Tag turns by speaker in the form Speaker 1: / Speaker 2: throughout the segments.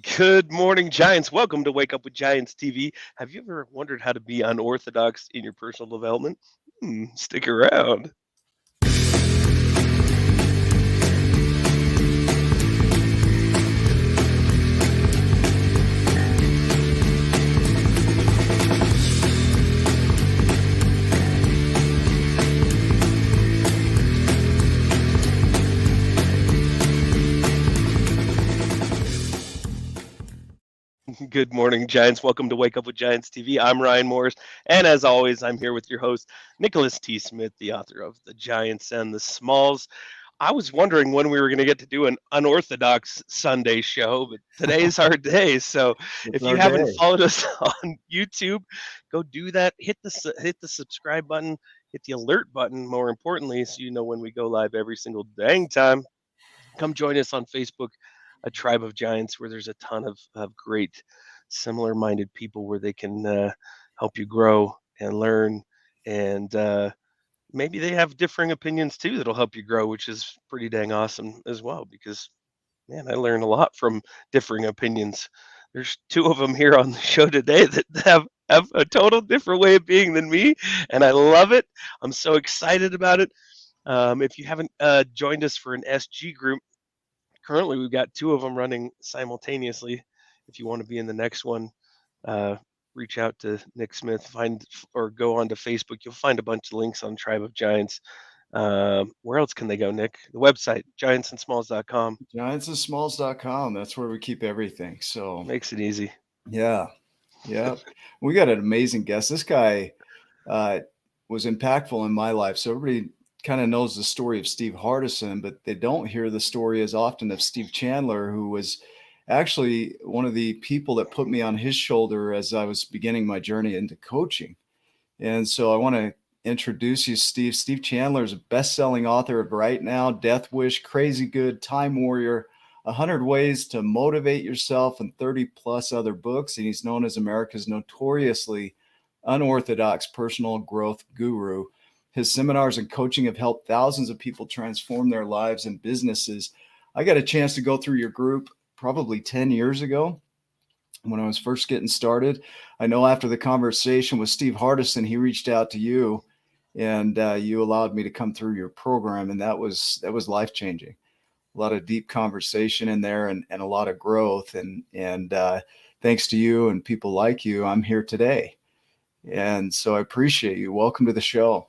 Speaker 1: Good morning, Giants. Welcome to Wake Up with Giants TV. Have you ever wondered how to be unorthodox in your personal development? Stick around. Good morning, Giants. Welcome to Wake Up with Giants TV. I'm Ryan Morris, and as always, I'm here with your host, Nicholas T. Smith, the author of The Giants and the Smalls. I was wondering when we were going to get to do an unorthodox Sunday show, but today's our day. So
Speaker 2: It's
Speaker 1: if you
Speaker 2: our
Speaker 1: haven't
Speaker 2: day.
Speaker 1: followed us on YouTube, go do that. Hit the subscribe button, hit the alert button. More importantly, so you know when we go live every single dang time. Come join us on Facebook, a tribe of giants, where there's a ton of great, similar minded people where they can help you grow and learn. And maybe they have differing opinions too that'll help you grow, which is pretty dang awesome as well. Because, man, I learn a lot from differing opinions. There's two of them here on the show today that have a total different way of being than me, and I love it. I'm so excited about it. If you haven't joined us for an SG group, currently we've got two of them running simultaneously. If you want to be in the next one, uh, reach out to Nick Smith, find or go onto Facebook. You'll find a bunch of links on Tribe of Giants. Where else can they go, Nick? The website, giantsandsmalls.com.
Speaker 2: Giantsandsmalls.com. That's where we keep everything. So,
Speaker 1: Makes it easy.
Speaker 2: yeah, yeah. We got an amazing guest. This guy uh, was impactful in my life. So, everybody kind of knows the story of Steve Hardison, but they don't hear the story as often of Steve Chandler, who was actually one of the people that put me on his shoulder as I was beginning my journey into coaching. And so I want to introduce you, Steve. Steve Chandler is a best-selling author of Right Now, Death Wish, Crazy Good, Time Warrior, 100 Ways to Motivate Yourself, and 30 plus other books. And he's known as America's notoriously unorthodox personal growth guru. His seminars and coaching have helped thousands of people transform their lives and businesses. I got a chance to go through your group probably 10 years ago when I was first getting started. I know after the conversation with Steve Hardison, he reached out to you, and you allowed me to come through your program, and that was life changing. A lot of deep conversation in there, and a lot of growth, and thanks to you and people like you, I'm here today, and so I appreciate you. Welcome to the show.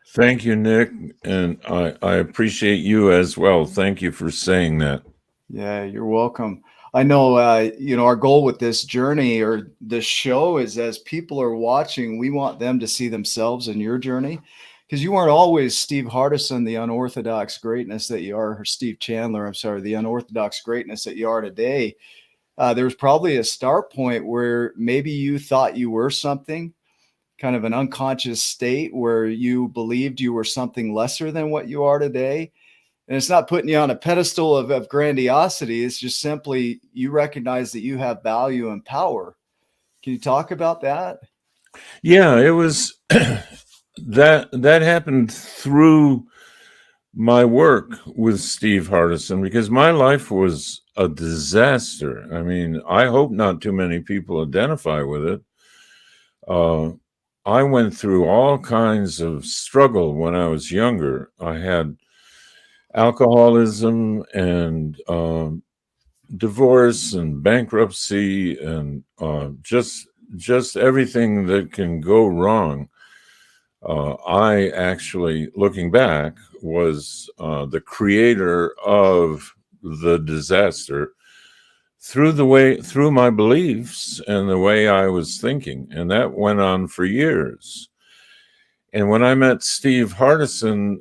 Speaker 3: Thank you, Nick, and I appreciate you as well. Thank you for saying that.
Speaker 2: Yeah, you're welcome. I know, our goal with this journey or this show is as people are watching, we want them to see themselves in your journey because you weren't always Steve Hardison, the unorthodox greatness that you are, or Steve Chandler, I'm sorry, the unorthodox greatness that you are today. There was probably a start point where maybe you thought you were something, kind of an unconscious state where you believed you were something lesser than what you are today. And it's not putting you on a pedestal of grandiosity. It's just simply you recognize that you have value and power. Can you talk about that?
Speaker 3: Yeah, it was that happened through my work with Steve Hardison because my life was a disaster. I mean, I hope not too many people identify with it. I went through all kinds of struggle when I was younger. I had alcoholism and divorce and bankruptcy and just everything that can go wrong. I actually, looking back, was the creator of the disaster through my beliefs and the way I was thinking, and that went on for years. And when I met Steve Hardison,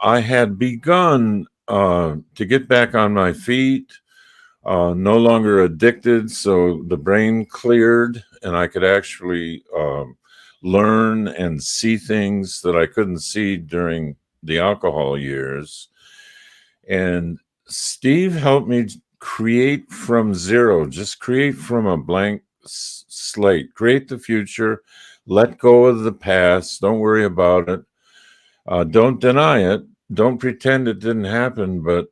Speaker 3: I had begun to get back on my feet, no longer addicted. So the brain cleared and I could actually learn and see things that I couldn't see during the alcohol years. And Steve helped me create from zero, just create from a blank slate, create the future, let go of the past, don't worry about it, don't deny it, don't pretend it didn't happen, but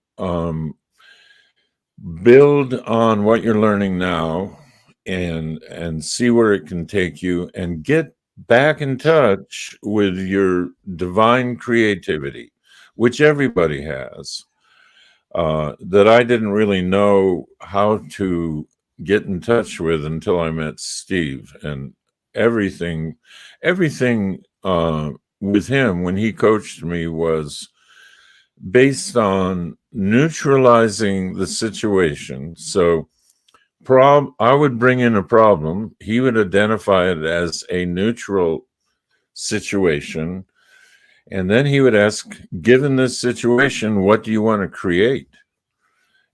Speaker 3: build on what you're learning now and see where it can take you, and get back in touch with your divine creativity, which everybody has, that I didn't really know how to get in touch with until I met Steve. And everything everything with him when he coached me was based on neutralizing the situation. So I would bring in a problem, he would identify it as a neutral situation, and then he would ask, given this situation, what do you want to create?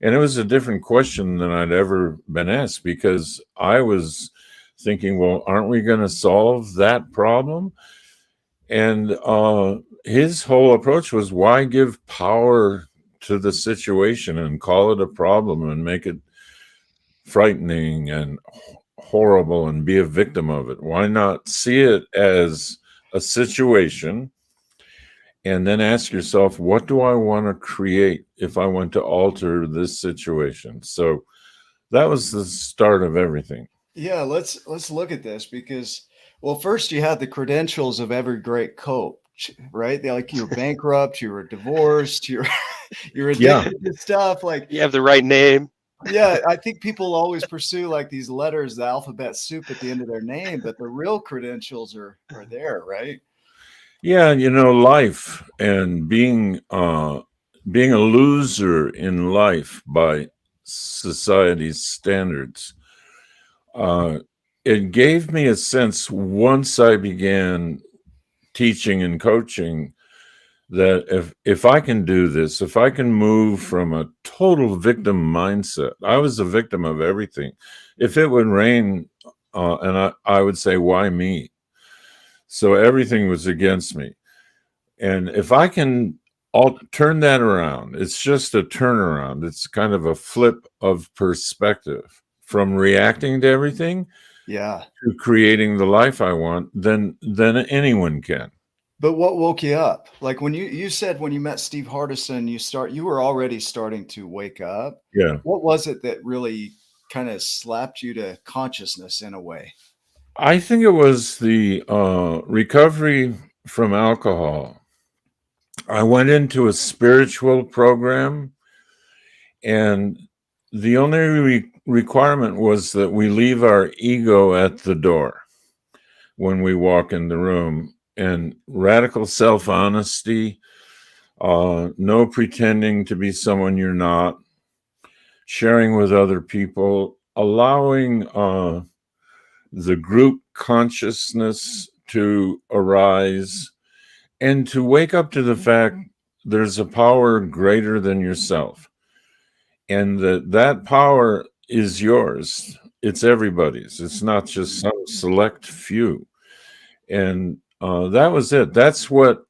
Speaker 3: And it was a different question than I'd ever been asked, because I was thinking, well, aren't we going to solve that problem? And his whole approach was, why give power to the situation and call it a problem and make it frightening and horrible and be a victim of it? Why not see it as a situation and then ask yourself, what do I want to create if I want to alter this situation? So that was the start of everything.
Speaker 2: Yeah, let's look at this because, well, first you had the credentials of every great coach, right? They like, you're bankrupt, you were divorced, you're
Speaker 3: Yeah.
Speaker 2: addicted to stuff. Like,
Speaker 1: You have the right name.
Speaker 2: yeah, I think people always pursue like these letters, the alphabet soup at the end of their name, but the real credentials are there, right?
Speaker 3: Yeah, life and being a loser in life by society's standards. It gave me a sense, once I began teaching and coaching, that if I can do this, if I can move from a total victim mindset, I was a victim of everything. If it would rain, and I would say, why me? So everything was against me. And if I can turn that around, it's just a turnaround. It's kind of a flip of perspective from reacting to everything
Speaker 2: Yeah.
Speaker 3: to creating the life I want, then anyone can.
Speaker 2: But what woke you up? Like when you said when you met Steve Hardison, you were already starting to wake up.
Speaker 3: Yeah.
Speaker 2: What was it that really kind of slapped you to consciousness in a way?
Speaker 3: I think it was the recovery from alcohol. I went into a spiritual program, and the only requirement was that we leave our ego at the door when we walk in the room, and radical self-honesty, no pretending to be someone you're not, sharing with other people, allowing the group consciousness to arise, and to wake up to the fact there's a power greater than yourself, and that power is yours. It's everybody's. It's not just some select few. And that was it. That's what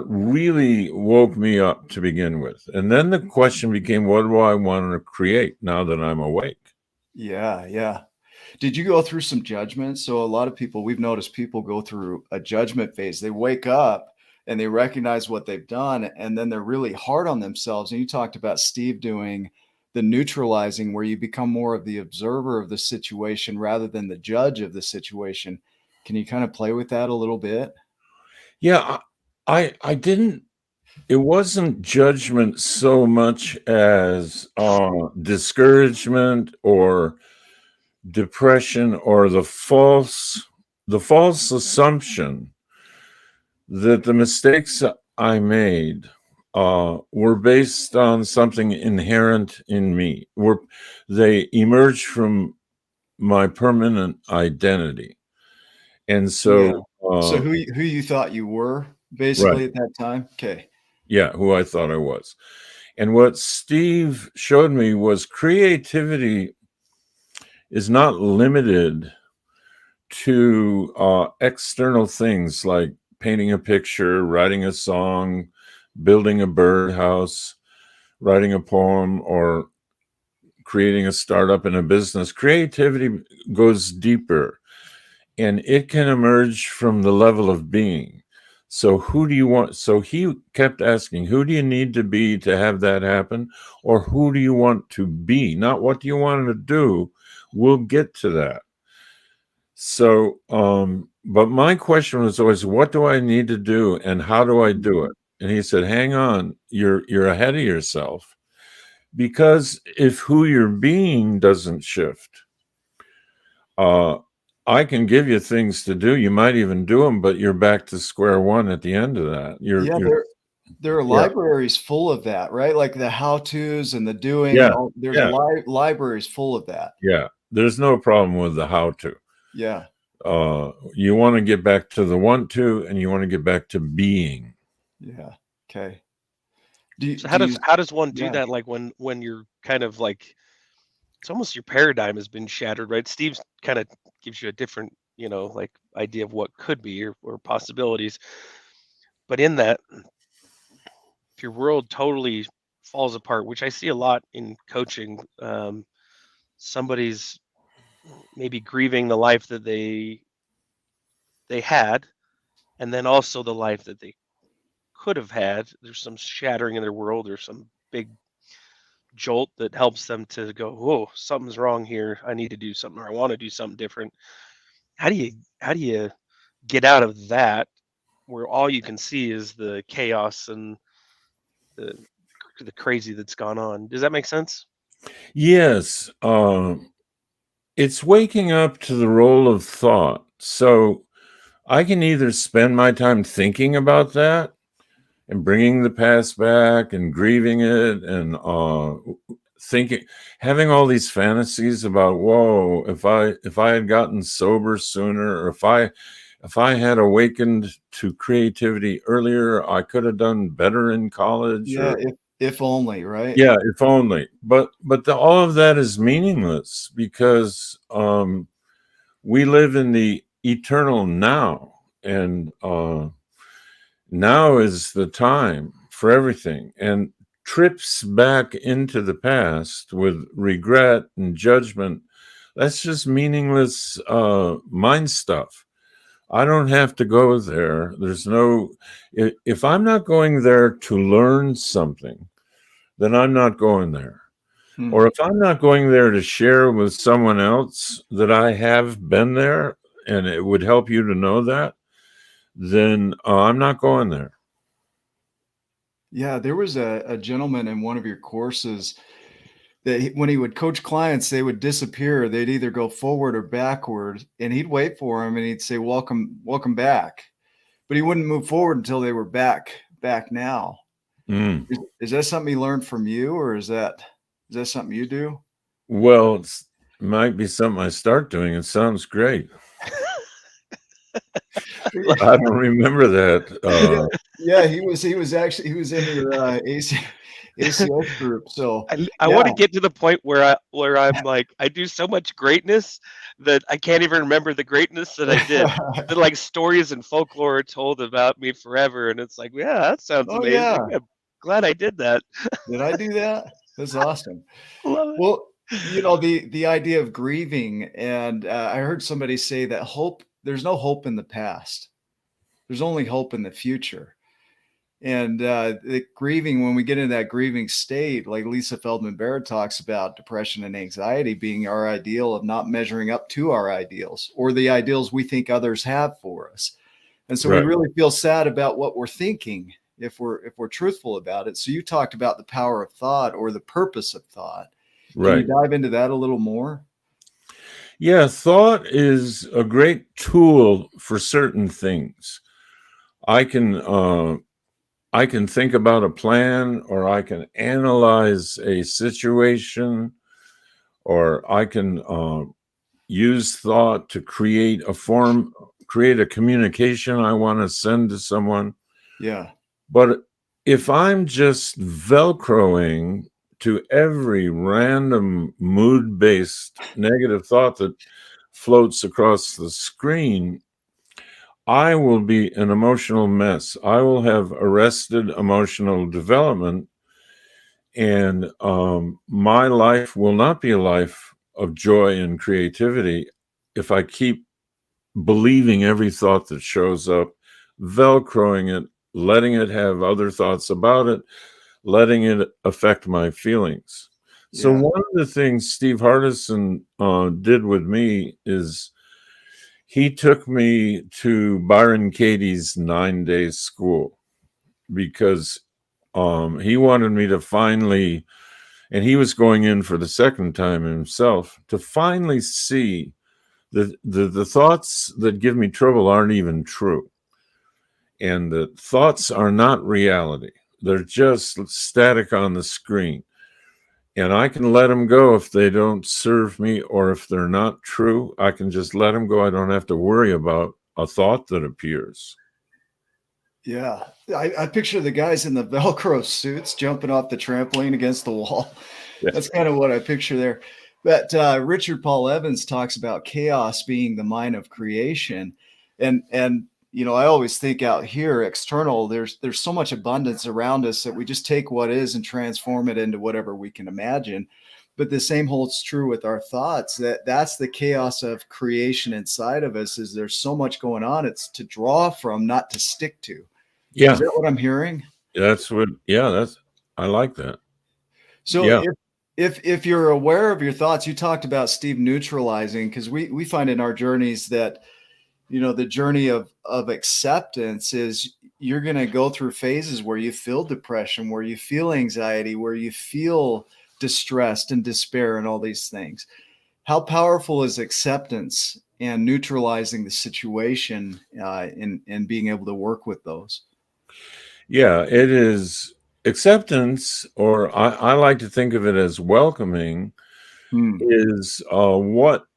Speaker 3: really woke me up to begin with. And then the question became, what do I want to create now that I'm awake?
Speaker 2: Yeah, yeah. Did you go through some judgment? So a lot of people, we've noticed people go through a judgment phase. They wake up and they recognize what they've done, and then they're really hard on themselves. And you talked about Steve doing the neutralizing, where you become more of the observer of the situation rather than the judge of the situation. Can you kind of play with that a little bit?
Speaker 3: Yeah, I didn't. It wasn't judgment so much as discouragement or depression, or the false assumption that the mistakes I made were based on something inherent in me. They emerged from my permanent identity, and
Speaker 2: Yeah.
Speaker 3: so
Speaker 2: So who you thought you were
Speaker 3: right,
Speaker 2: basically at that time? Okay.
Speaker 3: yeah, who I thought I was. And what Steve showed me was creativity is not limited to external things like painting a picture, writing a song, building a birdhouse, writing a poem, or creating a startup in a business. Creativity goes deeper, and it can emerge from the level of being. So who do you want? So he kept asking, who do you need to be to have that happen? Or who do you want to be? Not what do you want to do? We'll get to that. So, but my question was always, what do I need to do and how do I do it? And he said, hang on, you're ahead of yourself. Because if who you're being doesn't shift, I can give you things to do. You might even do them, but you're back to square one at the end of that.
Speaker 2: Yeah, there are
Speaker 3: Yeah,
Speaker 2: libraries full of that, right? Like the how-tos and the doing
Speaker 3: yeah,
Speaker 2: and all. There's
Speaker 3: yeah,
Speaker 2: libraries full of that.
Speaker 3: yeah. There's no problem with the how to.
Speaker 2: Yeah.
Speaker 3: You want to get back to the want to, and you want to get back to being.
Speaker 2: Yeah. Okay.
Speaker 1: So
Speaker 2: Do you
Speaker 1: how does one do
Speaker 2: yeah.
Speaker 1: that? Like when you're kind of like, it's almost your paradigm has been shattered, right? Steve's kind of gives you a different, like idea of what could be or possibilities. But in that, if your world totally falls apart, which I see a lot in coaching, somebody's maybe grieving the life that they had, and then also the life that they could have had. There's some shattering in their world or some big jolt that helps them to go, whoa, something's wrong here. I need to do something, or I want to do something different. How do you get out of that where all you can see is the chaos and the the crazy that's gone on? Does that make sense?
Speaker 3: Yes, it's waking up to the role of thought. So I can either spend my time thinking about that and bringing the past back and grieving it and thinking, having all these fantasies about, whoa, if I had gotten sober sooner, or if I had awakened to creativity earlier, I could have done better in college.
Speaker 2: Yeah,
Speaker 3: Or
Speaker 2: if only, right?
Speaker 3: yeah, if only. But all of that is meaningless because we live in the eternal now, and now is the time for everything. And trips back into the past with regret and judgment, that's just meaningless mind stuff. I don't have to go there. There's no, if I'm not going there to learn something, then I'm not going there.
Speaker 2: Hmm.
Speaker 3: Or if I'm not going there to share with someone else that I have been there and it would help you to know that, then I'm not going there.
Speaker 2: Yeah, there was a gentleman in one of your courses that when he would coach clients, they would disappear. They'd either go forward or backward, and he'd wait for them and he'd say, "Welcome, welcome back." But he wouldn't move forward until they were back now.
Speaker 3: Mm.
Speaker 2: Is that something you learned from you, or is that something you do?
Speaker 3: Well, it might be something I start doing. It sounds great. I don't remember that.
Speaker 2: Yeah, yeah, he was in your ACS group. So
Speaker 1: I
Speaker 2: yeah.
Speaker 1: want to get to the point where I'm like, I do so much greatness that I can't even remember the greatness that I did. That like stories and folklore are told about me forever, and it's like, yeah, that sounds
Speaker 2: Oh yeah.
Speaker 1: amazing. I'm glad I did that.
Speaker 2: Did I do that? That's awesome.
Speaker 1: Love it.
Speaker 2: Well, the idea of grieving, and I heard somebody say that there's no hope in the past. There's only hope in the future. And the grieving, when we get into that grieving state, like Lisa Feldman Barrett talks about depression and anxiety being our ideal of not measuring up to our ideals or the ideals we think others have for us. And so we
Speaker 3: Right.
Speaker 2: really feel sad about what we're thinking if we're truthful about it. So you talked about the power of thought or the purpose of thought. Can you
Speaker 3: Right.
Speaker 2: dive into that a little more?
Speaker 3: Yeah, thought is a great tool for certain things. I can I can think about a plan, or I can analyze a situation, or I can use thought to create a communication I want to send to someone.
Speaker 2: Yeah.
Speaker 3: But if I'm just Velcroing to every random mood based negative thought that floats across the screen, I will be an emotional mess. I will have arrested emotional development, and my life will not be a life of joy and creativity if I keep believing every thought that shows up, velcroing it, letting it have other thoughts about it, letting it affect my feelings. So
Speaker 2: Yeah.
Speaker 3: one of the things Steve Hardison did with me is he took me to Byron Katie's 9-day school because he wanted me to finally, and he was going in for the second time himself, to finally see the thoughts that give me trouble aren't even true. And the thoughts are not reality. They're just static on the screen. And I can let them go if they don't serve me or if they're not true. I can just let them go. I don't have to worry about a thought that appears.
Speaker 2: Yeah. I picture the guys in the Velcro suits jumping off the trampoline against the wall.
Speaker 3: Yeah.
Speaker 2: That's kind of what I picture there. But Richard Paul Evans talks about chaos being the mind of creation. And I always think out here external, there's so much abundance around us that we just take what is and transform it into whatever we can imagine. But the same holds true with our thoughts. That's the chaos of creation inside of us. Is there's so much going on. It's to draw from, not to stick to.
Speaker 3: Yeah.
Speaker 2: Is that what I'm hearing?
Speaker 3: I like that.
Speaker 2: So
Speaker 3: yeah.
Speaker 2: if you're aware of your thoughts, you talked about, Steve, neutralizing, because we find in our journeys that, the journey of acceptance is you're going to go through phases where you feel depression, where you feel anxiety, where you feel distressed and despair and all these things. How powerful is acceptance and neutralizing the situation and being able to work with those?
Speaker 3: Yeah, it is acceptance, or I like to think of it as welcoming, is what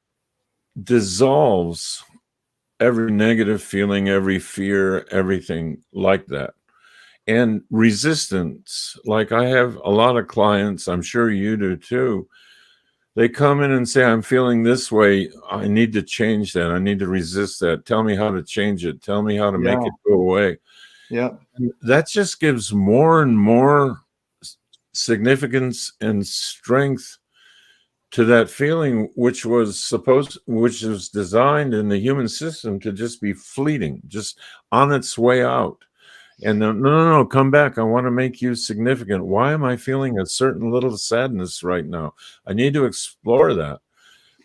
Speaker 3: dissolves every negative feeling, every fear, everything like that. And resistance, like I have a lot of clients, I'm sure you do too. They come in and say, I'm feeling this way. I need to change that. I need to resist that. Tell me how to change it. Tell me how to make it go away.
Speaker 2: Yeah.
Speaker 3: That just gives more and more significance and strength to that feeling, which was designed in the human system to just be fleeting, just on its way out. And no, come back. I want to make you significant. Why am I feeling a certain little sadness right now? I need to explore that.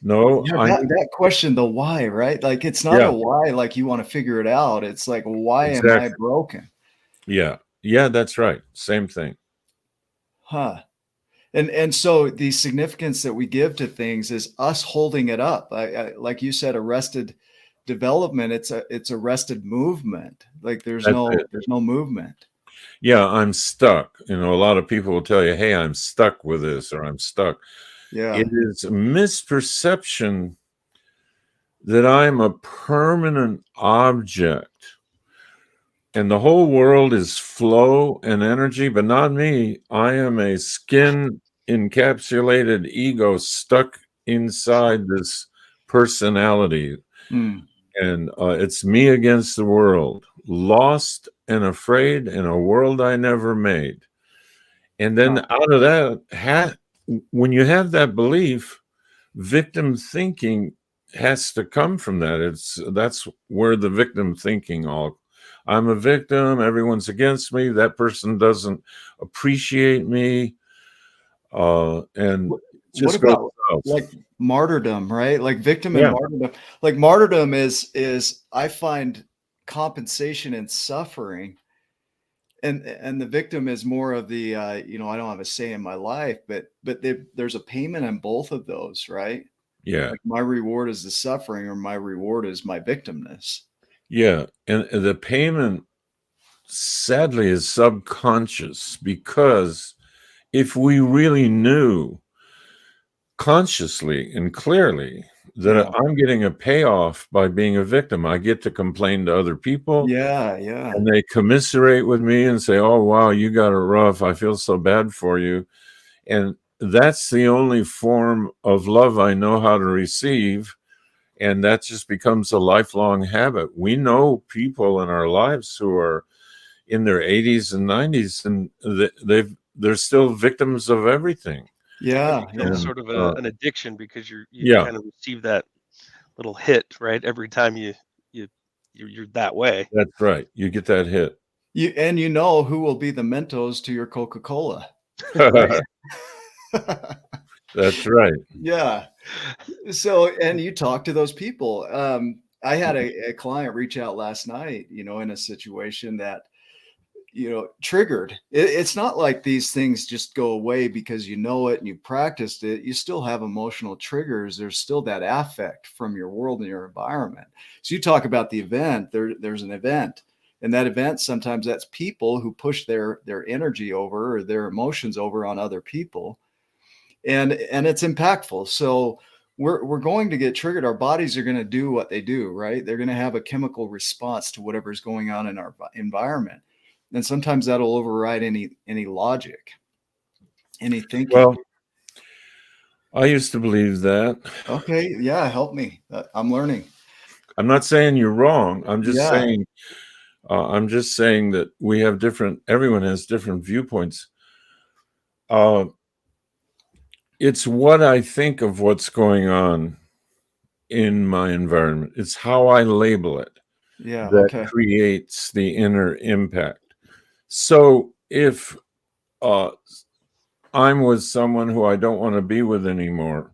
Speaker 3: No,
Speaker 2: that question, the why, right? Like, it's not a why, like you want to figure it out. It's like, why am I broken?
Speaker 3: Yeah, that's right. Same thing.
Speaker 2: Huh. And so the significance that we give to things is us holding it up. I like you said, arrested development. It's arrested movement. Like there's no movement.
Speaker 3: Yeah, I'm stuck. A lot of people will tell you, hey, I'm stuck with this, or I'm stuck.
Speaker 2: Yeah.
Speaker 3: It is a misperception that I'm a permanent object and the whole world is flow and energy, but not me. I am a skin encapsulated ego stuck inside this personality. And it's me against the world, lost and afraid in a world I never made. And then out of that, when you have that belief, victim thinking has to come from that. That's where the victim thinking I'm a victim, everyone's against me, that person doesn't appreciate me. And
Speaker 2: what about like martyrdom, right? Like victim and martyrdom. Like martyrdom is I find compensation and suffering. And the victim is more of the I don't have a say in my life, but there's a payment in both of those, right?
Speaker 3: Yeah.
Speaker 2: Like my reward is the suffering, or my reward is my victimness.
Speaker 3: Yeah. And the payment, sadly, is subconscious, because if we really knew consciously and clearly that I'm getting a payoff by being a victim, I get to complain to other people.
Speaker 2: Yeah.
Speaker 3: And they commiserate with me and say, oh, wow, you got it rough. I feel so bad for you. And that's the only form of love I know how to receive. And that just becomes a lifelong habit. We know people in our lives who are in their 80s and 90s, and they're still victims of everything.
Speaker 2: Yeah.
Speaker 1: It becomes sort of an addiction, because you kind of receive that little hit, right? Every time you you're that way.
Speaker 3: That's right. You get that hit.
Speaker 2: You know who will be the Mentos to your Coca-Cola, right?
Speaker 3: That's right.
Speaker 2: Yeah. So, and you talk to those people. I had a client reach out last night, in a situation that, triggered. It's not like these things just go away because you know it and you practiced it. You still have emotional triggers. There's still that affect from your world and your environment. So you talk about the event. There's an event, and that event, sometimes that's people who push their energy over or their emotions over on other people, and it's impactful. So we're going to get triggered. Our bodies are going to do what they do, right? They're going to have a chemical response to whatever's going on in our environment, and sometimes that'll override any logic, any thinking.
Speaker 3: Well, I used to believe that.
Speaker 2: Okay, yeah, help me. I'm learning.
Speaker 3: I'm not saying you're wrong. I'm just
Speaker 2: Yeah,
Speaker 3: saying that we have everyone has different viewpoints. It's what I think of what's going on in my environment. It's how I label it
Speaker 2: yeah,
Speaker 3: that
Speaker 2: okay,
Speaker 3: creates the inner impact. So if I'm with someone who I don't want to be with anymore,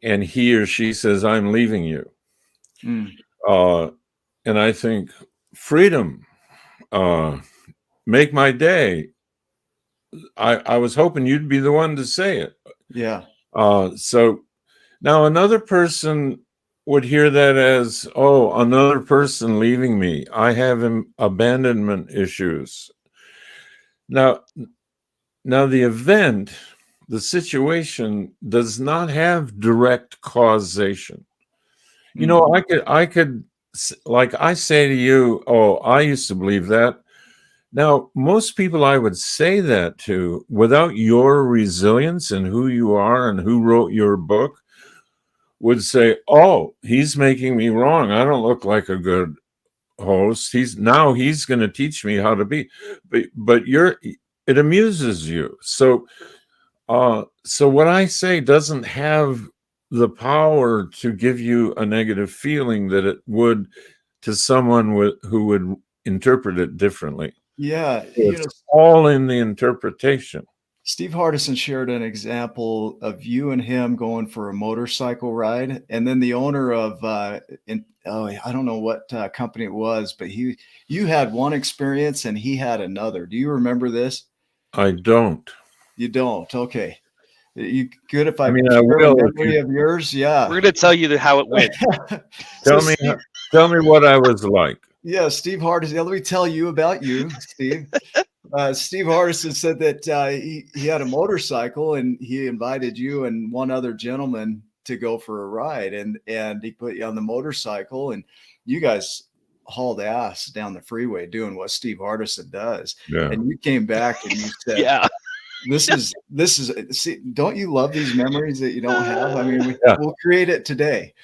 Speaker 3: and he or she says, I'm leaving you, and I think, freedom, make my day. I was hoping you'd be the one to say it.
Speaker 2: yeah,
Speaker 3: So now another person would hear that as, oh, another person leaving me. I have abandonment issues. Now the event, the situation does not have direct causation. I could, like I say to you, oh, I used to believe that. Now, most people I would say that to, without your resilience and who you are and who wrote your book, would say, oh, he's making me wrong. I don't look like a good host. He's going to teach me how to be. But it amuses you. So what I say doesn't have the power to give you a negative feeling that it would to someone who would interpret it differently.
Speaker 2: yeah.
Speaker 3: It's all in the interpretation.
Speaker 2: Steve Hardison shared an example of you and him going for a motorcycle ride, and then the owner of I don't know what company it was, but you had one experience and he had another. Do you remember this?
Speaker 3: I don't.
Speaker 2: You don't? Okay. You good if I
Speaker 3: mean,
Speaker 2: share
Speaker 3: I will
Speaker 2: a
Speaker 3: if
Speaker 2: memory of yours? Yeah.
Speaker 1: We're going to tell you how it went.
Speaker 3: Tell me what I was like.
Speaker 2: Yeah, Steve Hardison. Let me tell you about you, Steve. Steve Hardison said that he had a motorcycle and he invited you and one other gentleman to go for a ride, and he put you on the motorcycle, and you guys hauled ass down the freeway doing what Steve Hardison does.
Speaker 3: Yeah.
Speaker 2: And you came back and you said,
Speaker 1: Yeah.
Speaker 2: This is see, don't you love these memories that you don't have? I mean, we'll create it today.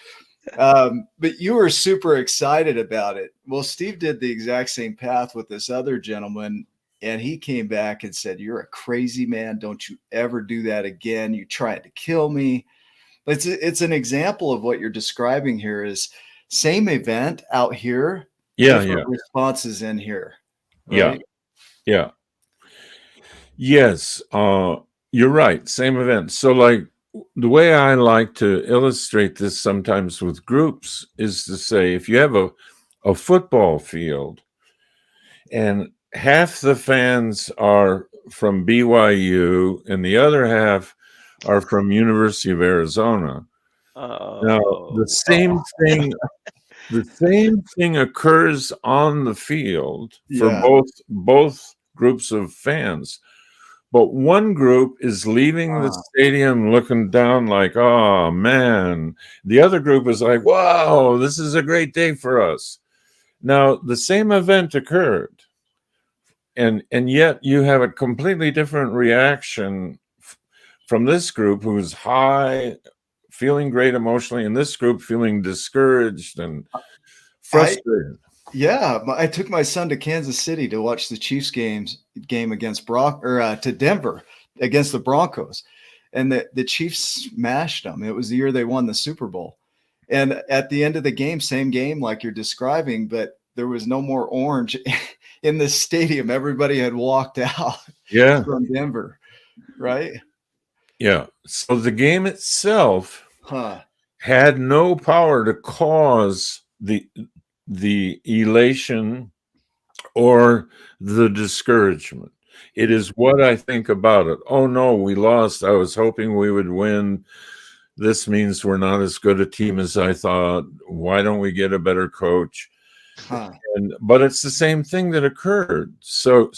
Speaker 2: But you were super excited about it. Well, Steve did the exact same path with this other gentleman, and he came back and said, you're a crazy man. Don't you ever do that again. You tried to kill me. It's an example of what you're describing here is same event out here.
Speaker 3: Yeah.
Speaker 2: Different responses in here. Right?
Speaker 3: Yeah. Yes. You're right. Same event. So like the way I like to illustrate this sometimes with groups is to say, if you have a football field and half the fans are from BYU and the other half are from University of Arizona. Now, the same thing occurs on the field for both groups of fans. But one group is leaving the stadium looking down like, oh, man. The other group is like, wow, this is a great day for us. Now, the same event occurred, and yet you have a completely different reaction from this group who's high, feeling great emotionally, and this group feeling discouraged and frustrated.
Speaker 2: I took my son to Kansas City to watch the Chiefs game against to Denver against the Broncos, and the Chiefs smashed them. It was the year they won the Super Bowl, And at the end of the game, same game like you're describing, but there was no more orange in the stadium. Everybody had walked out
Speaker 3: Yeah.
Speaker 2: from Denver, right?
Speaker 3: Yeah. So the game itself
Speaker 2: Huh.
Speaker 3: had no power to cause the elation or the discouragement. It is what I think about it. Oh no, we lost. I was hoping we would win. This means we're not as good a team as I thought. Why don't we get a better coach?
Speaker 2: Huh.
Speaker 3: But it's the same thing that occurred. So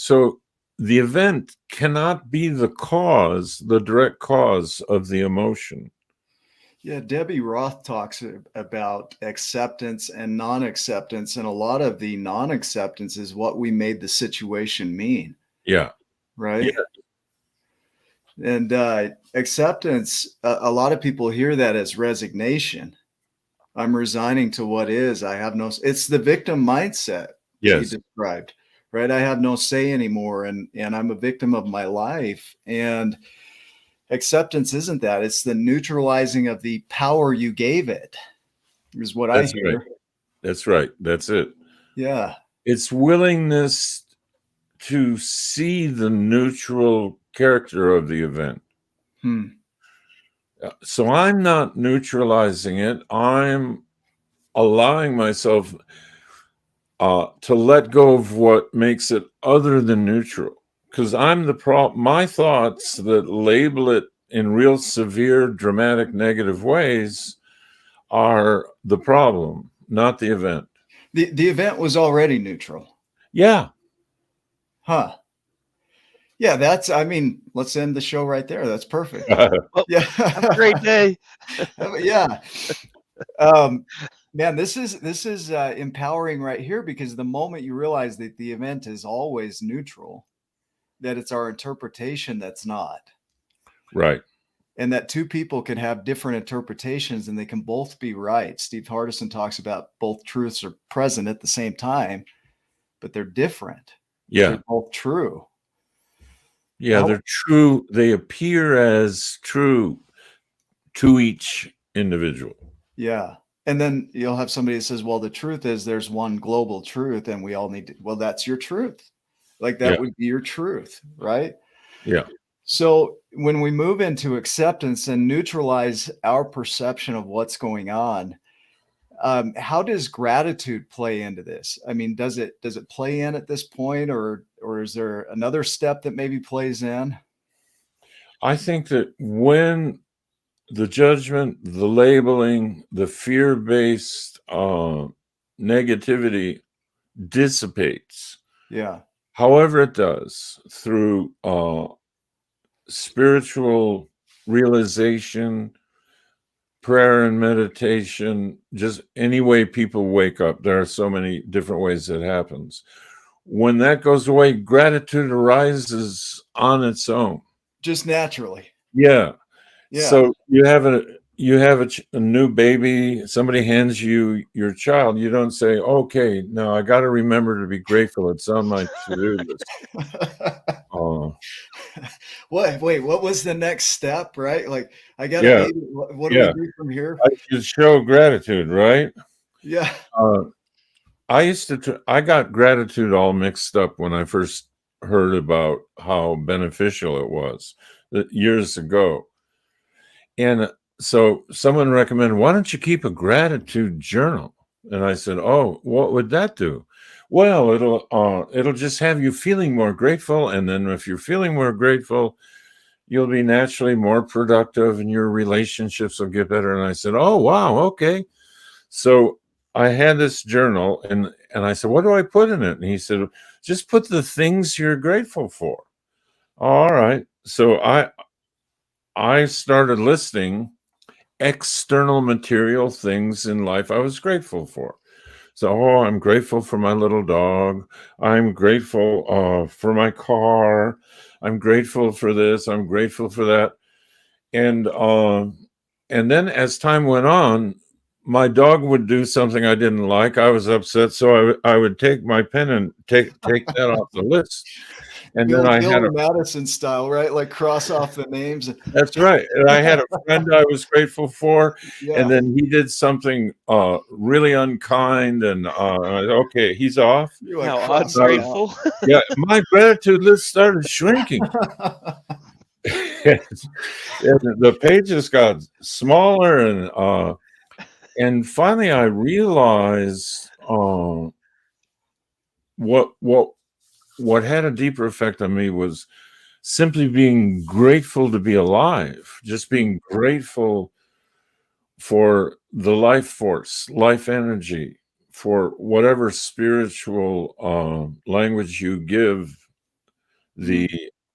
Speaker 3: the event cannot be the cause, the direct cause of the emotion.
Speaker 2: Yeah, Debbie Roth talks about acceptance and non-acceptance, and a lot of the non-acceptance is what we made the situation mean.
Speaker 3: Yeah.
Speaker 2: Right. Yeah. And acceptance, a lot of people hear that as resignation. I'm resigning to what is. I have no, it's the victim mindset that you described, right? I have no say anymore, and I'm a victim of my life. And acceptance isn't that. It's the neutralizing of the power you gave it, is what I hear.
Speaker 3: Right. That's right. That's it.
Speaker 2: Yeah.
Speaker 3: It's willingness to see the neutral character of the event. So I'm not neutralizing it. I'm allowing myself to let go of what makes it other than neutral. Because I'm the problem. My thoughts that label it in real severe, dramatic, negative ways are the problem, not the event.
Speaker 2: The event was already neutral.
Speaker 3: Yeah.
Speaker 2: Huh. Yeah, that's, I mean, let's end the show right there. That's perfect.
Speaker 1: Well,
Speaker 2: yeah.
Speaker 1: Have a great day.
Speaker 2: Yeah. Man, this is empowering right here, because the moment you realize that the event is always neutral, that it's our interpretation that's not.
Speaker 3: Right.
Speaker 2: And that two people can have different interpretations and they can both be right. Steve Hardison talks about both truths are present at the same time, but they're different.
Speaker 3: Yeah.
Speaker 2: They're both true.
Speaker 3: Yeah, they're true. They appear as true to each individual.
Speaker 2: Yeah. And then you'll have somebody that says, well, the truth is there's one global truth and we all need to, well, that's your truth. Like that would be your truth, right?
Speaker 3: Yeah.
Speaker 2: So when we move into acceptance and neutralize our perception of what's going on, how does gratitude play into this? I mean, does it play in at this point, or is there another step that maybe plays in?
Speaker 3: I think that when the judgment, the labeling, the fear-based negativity dissipates.
Speaker 2: Yeah.
Speaker 3: However it does, through spiritual realization, prayer and meditation, just any way people wake up. There are so many different ways that happens. When that goes away, gratitude arises on its own.
Speaker 2: Just naturally.
Speaker 3: Yeah. So you have a new baby, somebody hands you your child, you don't say, okay, now I got to remember to be grateful. It's on my to-do list.
Speaker 2: Wait, what was the next step, right? Like, I got a baby. What do we do from here?
Speaker 3: I should show gratitude, right?
Speaker 2: Yeah.
Speaker 3: I got gratitude all mixed up when I first heard about how beneficial it was years ago. And so someone recommended, why don't you keep a gratitude journal? And I said, oh, what would that do? Well, it'll just have you feeling more grateful. And then if you're feeling more grateful, you'll be naturally more productive and your relationships will get better. And I said, oh, wow. Okay. So I had this journal and I said, what do I put in it? And he said, just put the things you're grateful for. All right. So I started listing external material things in life I was grateful for. So, I'm grateful for my little dog. I'm grateful for my car. I'm grateful for this. I'm grateful for that. And then as time went on, my dog would do something I didn't like. I was upset. So I would take my pen and take that off the list. And
Speaker 2: The
Speaker 3: then
Speaker 2: old
Speaker 3: I had
Speaker 2: Billy
Speaker 3: a
Speaker 2: Madison style, right? Like cross off the names.
Speaker 3: That's right. And I had a friend I was grateful for,
Speaker 2: Yeah.
Speaker 3: and then he did something really unkind, and okay, he's off.
Speaker 2: You're like
Speaker 1: How
Speaker 2: cross them out.
Speaker 1: ungrateful.
Speaker 3: Yeah, my gratitude list started shrinking. And the pages got smaller, and finally I realized what what had a deeper effect on me was simply being grateful to be alive, just being grateful for the life force, life energy, for whatever spiritual language you give the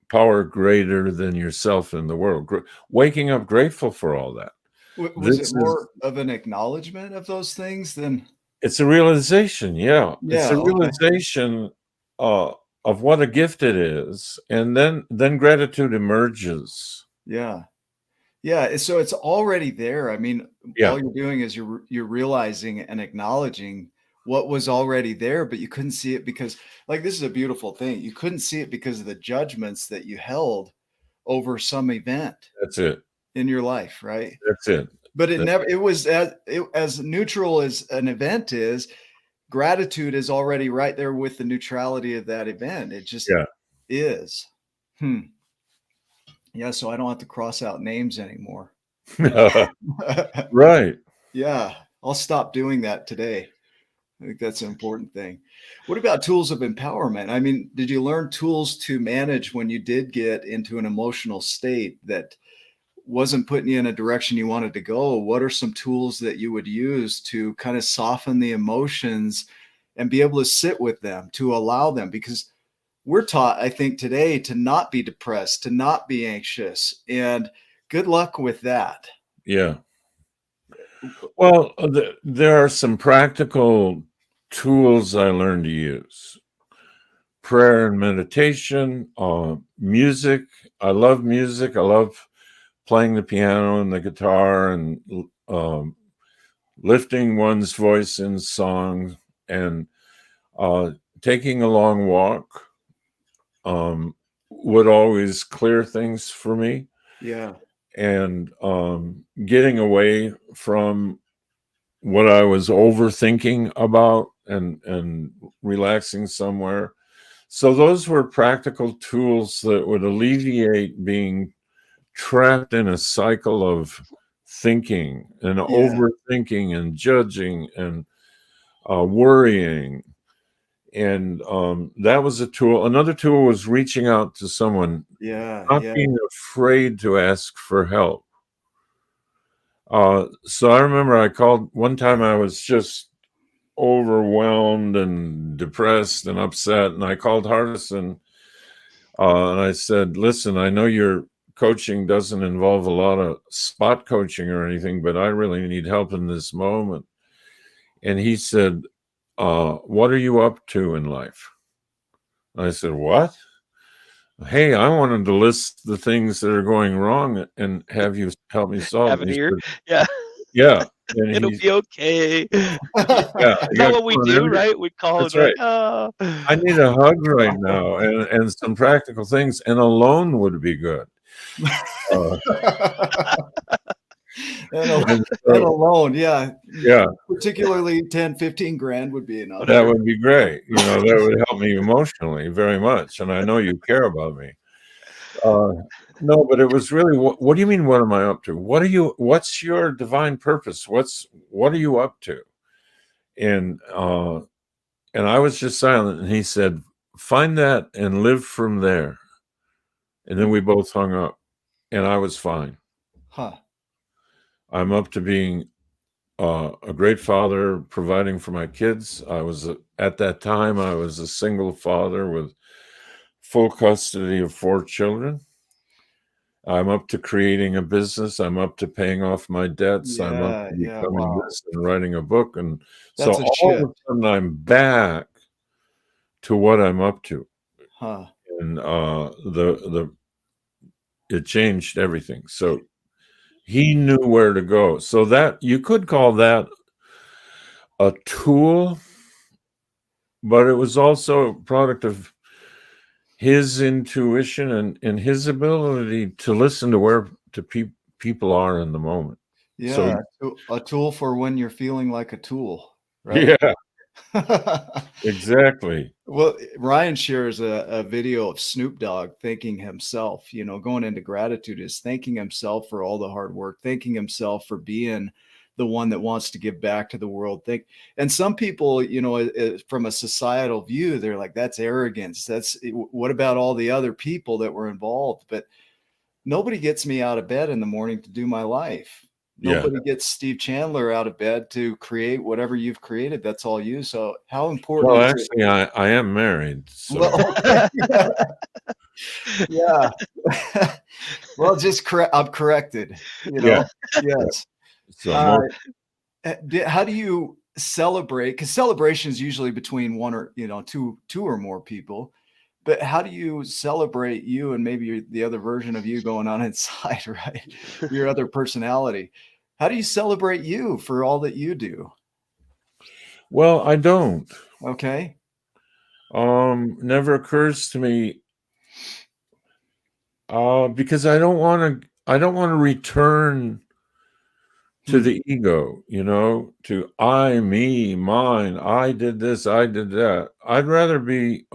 Speaker 3: power greater than yourself in the world. Waking up grateful for all that.
Speaker 2: Was it
Speaker 3: This is
Speaker 2: more of an acknowledgement of those things than?
Speaker 3: It's a realization, yeah. It's
Speaker 2: Yeah.
Speaker 3: a
Speaker 2: Okay.
Speaker 3: realization of what a gift it is, and then gratitude emerges.
Speaker 2: Yeah. Yeah. So it's already there. I mean,
Speaker 3: Yeah,
Speaker 2: all you're doing is you're realizing and acknowledging what was already there, but you couldn't see it because, like, this is a beautiful thing. You couldn't see it because of the judgments that you held over some event
Speaker 3: that's it.
Speaker 2: in your life, right?
Speaker 3: That's it.
Speaker 2: But it
Speaker 3: That-
Speaker 2: never. It was as neutral as an event is. Gratitude is already right there with the neutrality of that event. It just
Speaker 3: yeah.
Speaker 2: is. Yeah, so I don't have to cross out names anymore.
Speaker 3: Right.
Speaker 2: Yeah, I'll stop doing that today. I think that's an important thing. What about tools of empowerment? I mean, did you learn tools to manage when you did get into an emotional state that wasn't putting you in a direction you wanted to go? What are some tools that you would use to kind of soften the emotions and be able to sit with them, to allow them? Because we're taught, I think, today to not be depressed, to not be anxious, and good luck with that.
Speaker 3: Yeah. Well, there are some practical tools I learned to use. Prayer and meditation, music. I love music. I love playing the piano and the guitar and lifting one's voice in song, and taking a long walk would always clear things for me.
Speaker 2: Yeah.
Speaker 3: And getting away from what I was overthinking about and relaxing somewhere. So those were practical tools that would alleviate being trapped in a cycle of thinking and overthinking and judging and worrying. And that was a tool. Another tool was reaching out to someone, not being afraid to ask for help. So I remember I called one time. I was just overwhelmed and depressed and upset, and I called Hardison, and I said, "Listen, I know your coaching doesn't involve a lot of spot coaching or anything, but I really need help in this moment." And he said, "What are you up to in life?" I said, "What?" "Hey, I wanted to list the things that are going wrong and have you help me solve
Speaker 1: Have
Speaker 3: them."
Speaker 1: it
Speaker 3: He
Speaker 1: here.
Speaker 3: said,
Speaker 1: Yeah.
Speaker 3: "Yeah." And
Speaker 1: It'll be okay.
Speaker 3: yeah,
Speaker 1: Is that what we do, right? We call and
Speaker 3: that's
Speaker 1: we're like,
Speaker 3: right.
Speaker 1: oh.
Speaker 3: I need a hug right now and some practical things, and alone would be good.
Speaker 2: And
Speaker 3: And
Speaker 2: alone, yeah.
Speaker 3: yeah,
Speaker 2: Particularly 10, 15 grand would be enough.
Speaker 3: that would be great. That would help me emotionally very much, and I know you care about me. No, but it was really, what do you mean, what am I up to? What's your divine purpose? What are you up to? And I was just silent, and he said, "Find that and live from there." And then we both hung up, and I was fine.
Speaker 2: Huh.
Speaker 3: I'm up to being a great father, providing for my kids. At that time, I was a single father with full custody of 4 children. I'm up to creating a business. I'm up to paying off my debts. I'm up to becoming
Speaker 2: Wow.
Speaker 3: this and writing a book. And so
Speaker 2: That's a
Speaker 3: all of
Speaker 2: shift.
Speaker 3: a sudden, I'm back to what I'm up to.
Speaker 2: Huh.
Speaker 3: And it changed everything. So he knew where to go. So that you could call that a tool, but it was also a product of his intuition and his ability to listen to where people are in the moment. So
Speaker 2: Yeah, a tool for when you're feeling like a tool, right?
Speaker 3: yeah, exactly.
Speaker 2: Well, Ryan shares a video of Snoop Dogg thanking himself, going into gratitude is thanking himself for all the hard work, thanking himself for being the one that wants to give back to the world. And some people, from a societal view, they're like, that's arrogance. What about all the other people that were involved? But nobody gets me out of bed in the morning to do my life.
Speaker 3: Yeah.
Speaker 2: Nobody gets Steve Chandler out of bed to create whatever you've created. That's all you. So how important
Speaker 3: Well,
Speaker 2: is it?
Speaker 3: actually, I am married. So
Speaker 2: Well, okay. Yeah. Well, I'm corrected,
Speaker 3: yeah.
Speaker 2: Yes.
Speaker 3: So
Speaker 2: Uh, how do you celebrate? Because celebration is usually between one or, two or more people. But how do you celebrate you and maybe the other version of you going on inside, right? Your other personality. How do you celebrate you for all that you do?
Speaker 3: well, I don't.
Speaker 2: Okay.
Speaker 3: Never occurs to me because I don't want to. I don't want to return to
Speaker 2: Hmm.
Speaker 3: the ego. To I, me, mine. I did this. I did that. I'd rather be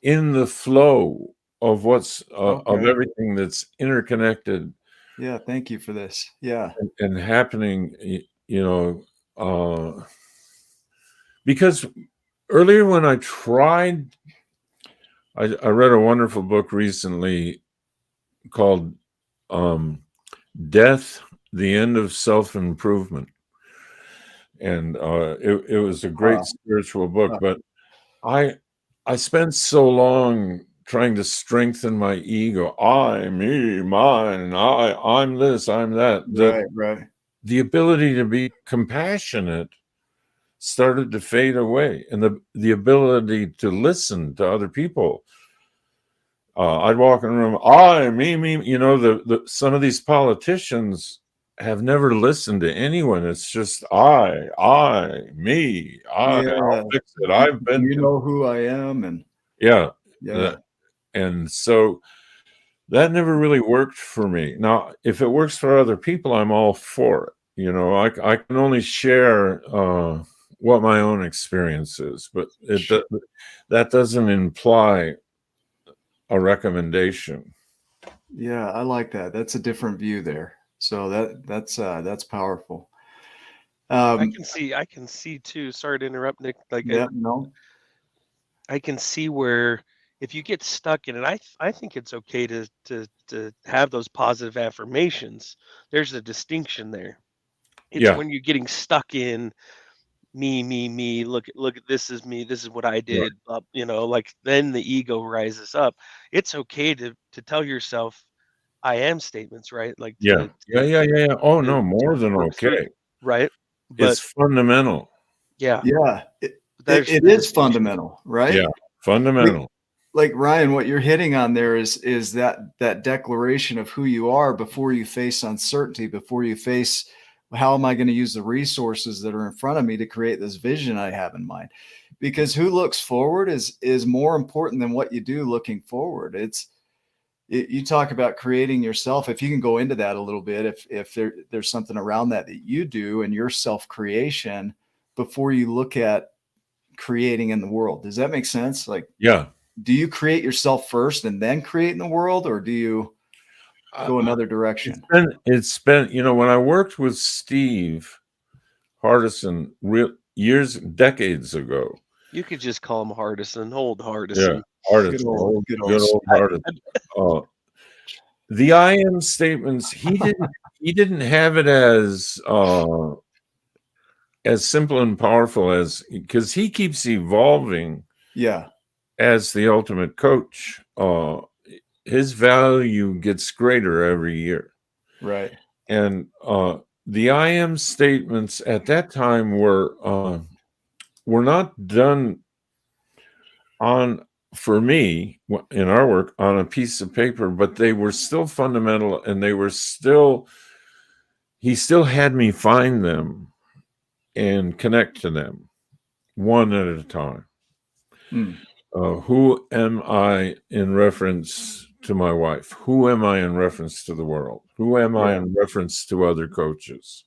Speaker 3: in the flow of what's of
Speaker 2: Okay.
Speaker 3: everything that's interconnected
Speaker 2: Yeah. Thank you for this. Yeah.
Speaker 3: and happening. Uh, because earlier when I tried, I read a wonderful book recently called Death, the End of Self-Improvement. And it was a great
Speaker 2: Wow.
Speaker 3: spiritual book, but I spent so long trying to strengthen my ego. I, me, mine, I'm this, I'm that.
Speaker 2: Right. Right.
Speaker 3: The ability to be compassionate started to fade away, and the ability to listen to other people. I'd walk in a room, I, me, the some of these politicians have never listened to anyone. It's just me, I'll
Speaker 2: Yeah.
Speaker 3: fix it.
Speaker 2: Do
Speaker 3: I've been,
Speaker 2: you know who I am? And
Speaker 3: yeah.
Speaker 2: yeah.
Speaker 3: And so that never really worked for me. Now, if it works for other people, I'm all for it. I can only share what my own experience is, but that doesn't imply a recommendation.
Speaker 2: Yeah, I like that. That's a different view there. So that's powerful.
Speaker 1: I
Speaker 2: Um,
Speaker 1: can see too. Sorry to interrupt, Nick.
Speaker 2: yeah, no,
Speaker 1: I can see where if you get stuck in it, I think it's okay to have those positive affirmations. There's a distinction there. It's
Speaker 3: Yeah,
Speaker 1: when you're getting stuck in me. Look at this is me. This is what I
Speaker 3: right.
Speaker 1: did. Like then the ego rises up. It's okay to tell yourself I am statements, right? Like
Speaker 3: Yeah, yeah, yeah, yeah, yeah. Oh
Speaker 1: to
Speaker 3: no, more than
Speaker 1: work through,
Speaker 3: okay.
Speaker 1: right? But
Speaker 3: It's fundamental.
Speaker 1: yeah,
Speaker 2: yeah,
Speaker 1: there's
Speaker 2: it
Speaker 1: the
Speaker 2: is
Speaker 1: distinction.
Speaker 2: fundamental, right?
Speaker 3: Yeah,
Speaker 2: Like,
Speaker 3: fundamental.
Speaker 2: like Ryan, what you're hitting on there is that declaration of who you are before you face uncertainty, before you face how am I going to use the resources that are in front of me to create this vision I have in mind? Because who looks forward is more important than what you do looking forward. You talk about creating yourself. If you can go into that a little bit, if there's something around that you do and your self creation before you look at creating in the world. Does that make sense? Like,
Speaker 3: Yeah.
Speaker 2: do you create yourself first and then create in the world, or do you
Speaker 3: Uh,
Speaker 2: go another
Speaker 3: it's
Speaker 2: direction?
Speaker 3: been when I worked with Steve Hardison decades ago.
Speaker 1: You could just call him Hardison, old
Speaker 3: Yeah,
Speaker 1: Hardison.
Speaker 2: Good
Speaker 3: Hardison,
Speaker 2: old, good
Speaker 3: good
Speaker 2: old.
Speaker 3: old Hardison. Uh, the I am statements, he didn't have it as simple and powerful as, because he keeps evolving
Speaker 2: Yeah,
Speaker 3: as the ultimate coach. His value gets greater every year.
Speaker 2: right.
Speaker 3: And the I am statements at that time were not done on, for me, in our work, on a piece of paper, but they were still fundamental, and he still had me find them and connect to them one at a time.
Speaker 2: Hmm.
Speaker 3: Who am I in reference to my wife? Who am I in reference to the world? Who am I
Speaker 2: Yeah.
Speaker 3: in reference to other coaches?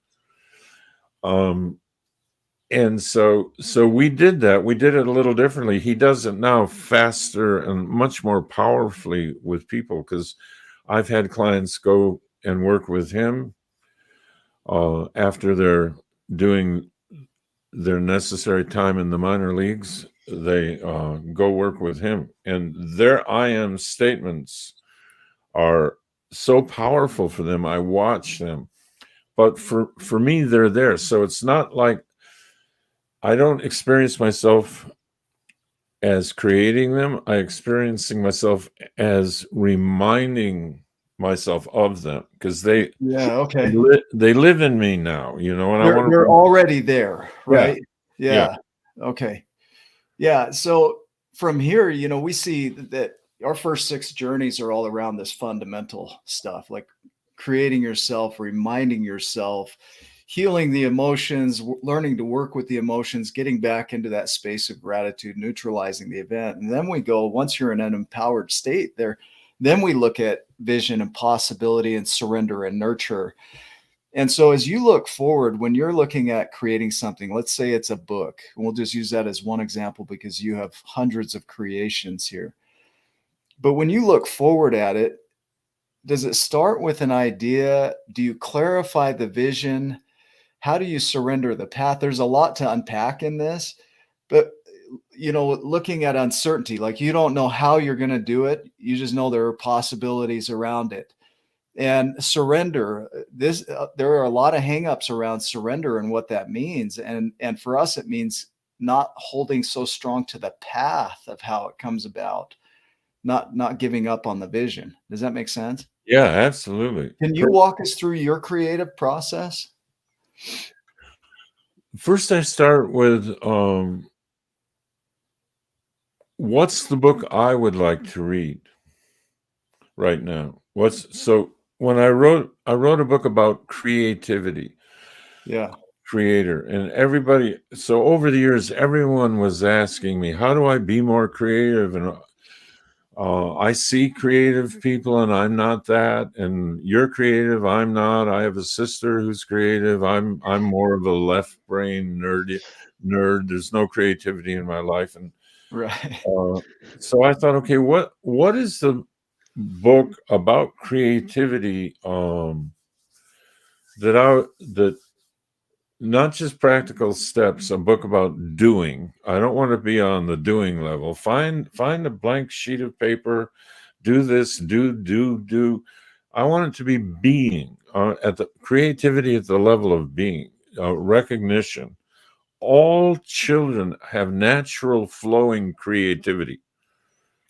Speaker 3: And so we did that. We did it a little differently. He does it now faster and much more powerfully with people, because I've had clients go and work with him after they're doing their necessary time in the minor leagues. They go work with him, and their I am statements are so powerful for them. I watch them, but for me, they're there. So it's not like I don't experience myself as creating them. I experiencing myself as reminding myself of them, because
Speaker 2: Yeah. Okay.
Speaker 3: they live in me now, and I want
Speaker 2: They're
Speaker 3: to.
Speaker 2: already there,
Speaker 3: Yeah,
Speaker 2: right?
Speaker 3: yeah,
Speaker 2: Yeah. Okay. Yeah. So from here, we see that our first 6 journeys are all around this fundamental stuff, like creating yourself, reminding yourself, healing the emotions, learning to work with the emotions, getting back into that space of gratitude, neutralizing the event. And then we go, once you're in an empowered state there, then we look at vision and possibility and surrender and nurture. And so as you look forward, when you're looking at creating something, let's say it's a book, and we'll just use that as one example because you have hundreds of creations here. But when you look forward at it, does it start with an idea? Do you clarify the vision? How do you surrender the path? There's a lot to unpack in this, but looking at uncertainty, like you don't know how you're going to do it. You just know there are possibilities around it. And surrender, there are a lot of hangups around surrender and what that means. And for us, it means not holding so strong to the path of how it comes about, not giving up on the vision. Does that make sense?
Speaker 3: yeah, absolutely.
Speaker 2: Can you walk us through your creative process?
Speaker 3: First, I start with what's the book I would like to read right now? So when I wrote a book about creativity,
Speaker 2: Yeah.
Speaker 3: creator, and everybody. So over the years, everyone was asking me, how do I be more creative? And I see creative people, and I'm not that. And you're creative, I'm not. I have a sister who's creative. I'm more of a left brain nerd. There's no creativity in my life, and
Speaker 2: Right.
Speaker 3: so I thought, okay, what is the book about creativity that not just practical steps, a book about doing. I don't want to be on the doing level. Find a blank sheet of paper, do this, do. I want it to be being, at the creativity at the level of being, recognition. All children have natural flowing creativity.